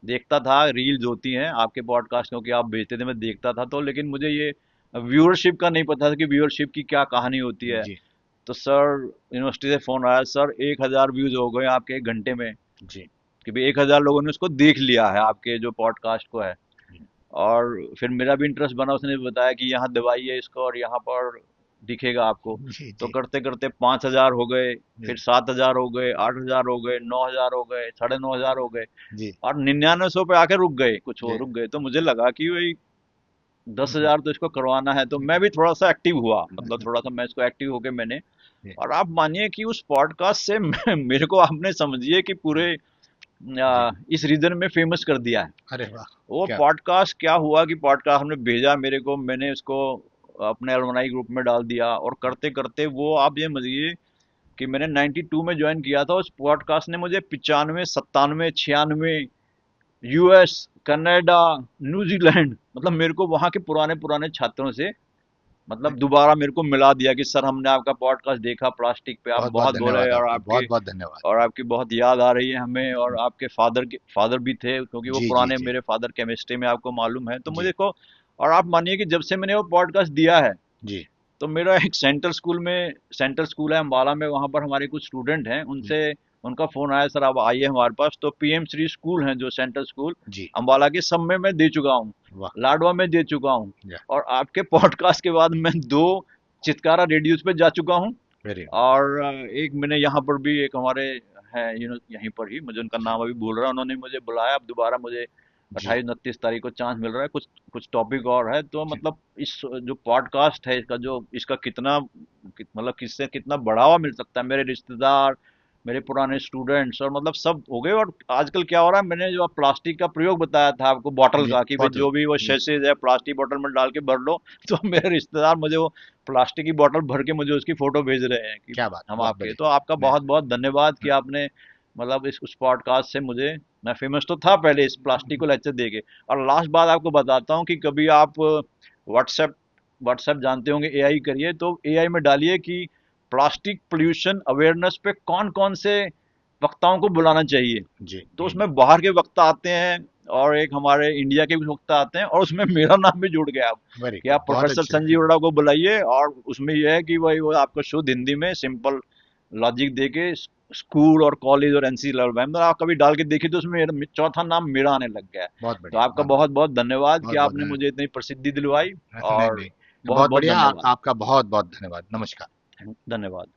Speaker 2: देखता था रील्स होती हैं आपके पॉडकास्ट क्योंकि आप भेजते थे, मैं देखता था तो, लेकिन मुझे ये व्यूअरशिप का नहीं पता था कि व्यूअरशिप की क्या कहानी होती है।
Speaker 1: जी
Speaker 2: तो सर यूनिवर्सिटी से फोन आया, सर 1,000 व्यूज हो गए आपके 1 घंटे में,
Speaker 1: जी
Speaker 2: कि भाई 1,000 लोगों ने उसको देख लिया है आपके जो पॉडकास्ट को है। और फिर मेरा भी इंटरेस्ट बना, उसने भी बताया कि यहाँ दबाइए इसको और यहाँ पर दिखेगा आपको।
Speaker 1: जी
Speaker 2: तो
Speaker 1: जी
Speaker 2: करते करते 5,000 हो गए, फिर
Speaker 1: जी
Speaker 2: 7,000 हो गए, 8,000 हो गए, 9,000 हो गए, 9,500 हो गए,
Speaker 1: जी
Speaker 2: और 99 सौ पे आके रुक गए, कुछ
Speaker 1: जी
Speaker 2: और रुक गए। तो मुझे लगा कि भाई दस
Speaker 1: जी
Speaker 2: हजार तो इसको करवाना है। तो मैं भी थोड़ा सा एक्टिव हुआ, मतलब थोड़ा सा मैं इसको एक्टिव होके मैंने,
Speaker 1: जी
Speaker 2: और आप मानिए कि उस पॉडकास्ट से मेरे को आपने समझिए कि पूरे
Speaker 1: जी।
Speaker 2: इस रीजन में फेमस कर दिया है।
Speaker 1: अरे वाह।
Speaker 2: वो
Speaker 1: क्या।
Speaker 2: पॉडकास्ट क्या हुआ कि पॉडकास्ट हमने भेजा मेरे को, मैंने उसको अपने अलमनाई ग्रुप में डाल दिया, और करते करते वो आप ये समझिए कि मैंने 92 में ज्वाइन किया था, उस पॉडकास्ट ने मुझे 95, 97, 96, यूएस, कनाडा, न्यूजीलैंड, मतलब मेरे को वहाँ के पुराने पुराने छात्रों से मतलब दोबारा मेरे को मिला दिया कि सर हमने आपका पॉडकास्ट देखा, प्लास्टिक पे आप
Speaker 1: बहुत बहुत
Speaker 2: बहुत बोले,
Speaker 1: धन्यवाद आपका, बहुत बहुत धन्यवाद।
Speaker 2: और आपकी बहुत याद आ रही है हमें, और आपके फादर भी थे क्योंकि वो
Speaker 1: जी जी
Speaker 2: पुराने
Speaker 1: जी
Speaker 2: मेरे फादर केमिस्ट्री में, आपको मालूम है तो
Speaker 1: जी
Speaker 2: मुझे को। और आप मानिए कि जब से मैंने वो पॉडकास्ट दिया है,
Speaker 1: जी
Speaker 2: तो मेरा एक सेंट्रल स्कूल है अम्बाला में, वहाँ पर हमारे कुछ स्टूडेंट हैं,
Speaker 1: जी
Speaker 2: उनसे उनका फोन आया सर आप आइए हमारे पास। तो पीएम श्री स्कूल हैं जो सेंट्रल स्कूल
Speaker 1: जी।
Speaker 2: अम्बाला के, सब में मैं दे चुका हूँ,
Speaker 1: वाह।
Speaker 2: लाडवा में दे चुका हूँ,
Speaker 1: या।
Speaker 2: और आपके पॉडकास्ट के बाद मैं 2 चित्कारा रेडियोज पे जा चुका हूँ।
Speaker 1: वेरी।
Speaker 2: और एक मैंने यहाँ पर भी, एक हमारे हैं यहीं पर ही, मुझे उनका नाम अभी भूल रहा है, उन्होंने मुझे बुलाया, अब दोबारा मुझे
Speaker 1: जी
Speaker 2: 28-29 तारीख को चांस मिल रहा है, कुछ कुछ टॉपिक और है। तो
Speaker 1: जी
Speaker 2: मतलब इस जो पॉडकास्ट है इसका, जो इसका कितना मतलब किससे कितना बढ़ावा मिल सकता है, मेरे रिश्तेदार, मेरे पुराने स्टूडेंट्स, और मतलब सब हो गए। और आजकल क्या हो रहा है, मैंने जो प्लास्टिक का प्रयोग बताया था आपको, बॉटल
Speaker 1: जी।
Speaker 2: का, कि भाई
Speaker 1: बॉटल।
Speaker 2: जो भी वो
Speaker 1: जी।
Speaker 2: शेसेज है प्लास्टिक बॉटल में डाल के भर लो, तो मेरे रिश्तेदार मुझे वो प्लास्टिक की बोतल भर के मुझे उसकी फोटो भेज रहे हैं कि
Speaker 1: क्या बात,
Speaker 2: हम
Speaker 1: बहुत
Speaker 2: आपके। तो आपका
Speaker 1: बढ़िया।
Speaker 2: बहुत बहुत धन्यवाद कि आपने मतलब इस उस पॉडकास्ट से मुझे, मैं फेमस तो था पहले इस प्लास्टिक को लेक्चर देके। और लास्ट बात आपको बताता हूँ कि कभी आप व्हाट्सएप व्हाट्सएप जानते होंगे, एआई करिए, तो एआई में डालिए कि प्लास्टिक पोल्यूशन अवेयरनेस पे कौन कौन से वक्ताओं को बुलाना चाहिए।
Speaker 1: जी
Speaker 2: तो
Speaker 1: जी जी।
Speaker 2: उसमें बाहर के वक्ता आते हैं, और एक हमारे इंडिया के भी वक्ता आते हैं, और उसमें मेरा नाम भी जुड़ गया अब,
Speaker 1: वेरी
Speaker 2: कि
Speaker 1: गुड,
Speaker 2: आप
Speaker 1: बहुत
Speaker 2: प्रोफेसर
Speaker 1: अच्छे।
Speaker 2: संजीव अरोड़ा को बुलाइए, और उसमें यह है कि भाई वो आपको शुद्ध हिंदी में सिंपल लॉजिक दे के स्कूल और कॉलेज और एनसी लेवल में, मतलब आप कभी डाल के देखिए तो उसमें चौथा नाम मेरा आने लग गया है।
Speaker 1: बहुत
Speaker 2: तो
Speaker 1: बढ़िया,
Speaker 2: आपका
Speaker 1: बहुत
Speaker 2: बहुत बहुत धन्यवाद कि
Speaker 1: बहुत बहुत
Speaker 2: आपने
Speaker 1: धन्यवाद।
Speaker 2: मुझे इतनी प्रसिद्धि दिलवाई,
Speaker 1: नहीं
Speaker 2: और
Speaker 1: नहीं,
Speaker 2: बहुत
Speaker 1: बहुत
Speaker 2: बहुत
Speaker 1: बढ़िया।
Speaker 2: धन्यवाद।
Speaker 1: आपका बहुत बहुत धन्यवाद। नमस्कार।
Speaker 2: धन्यवाद।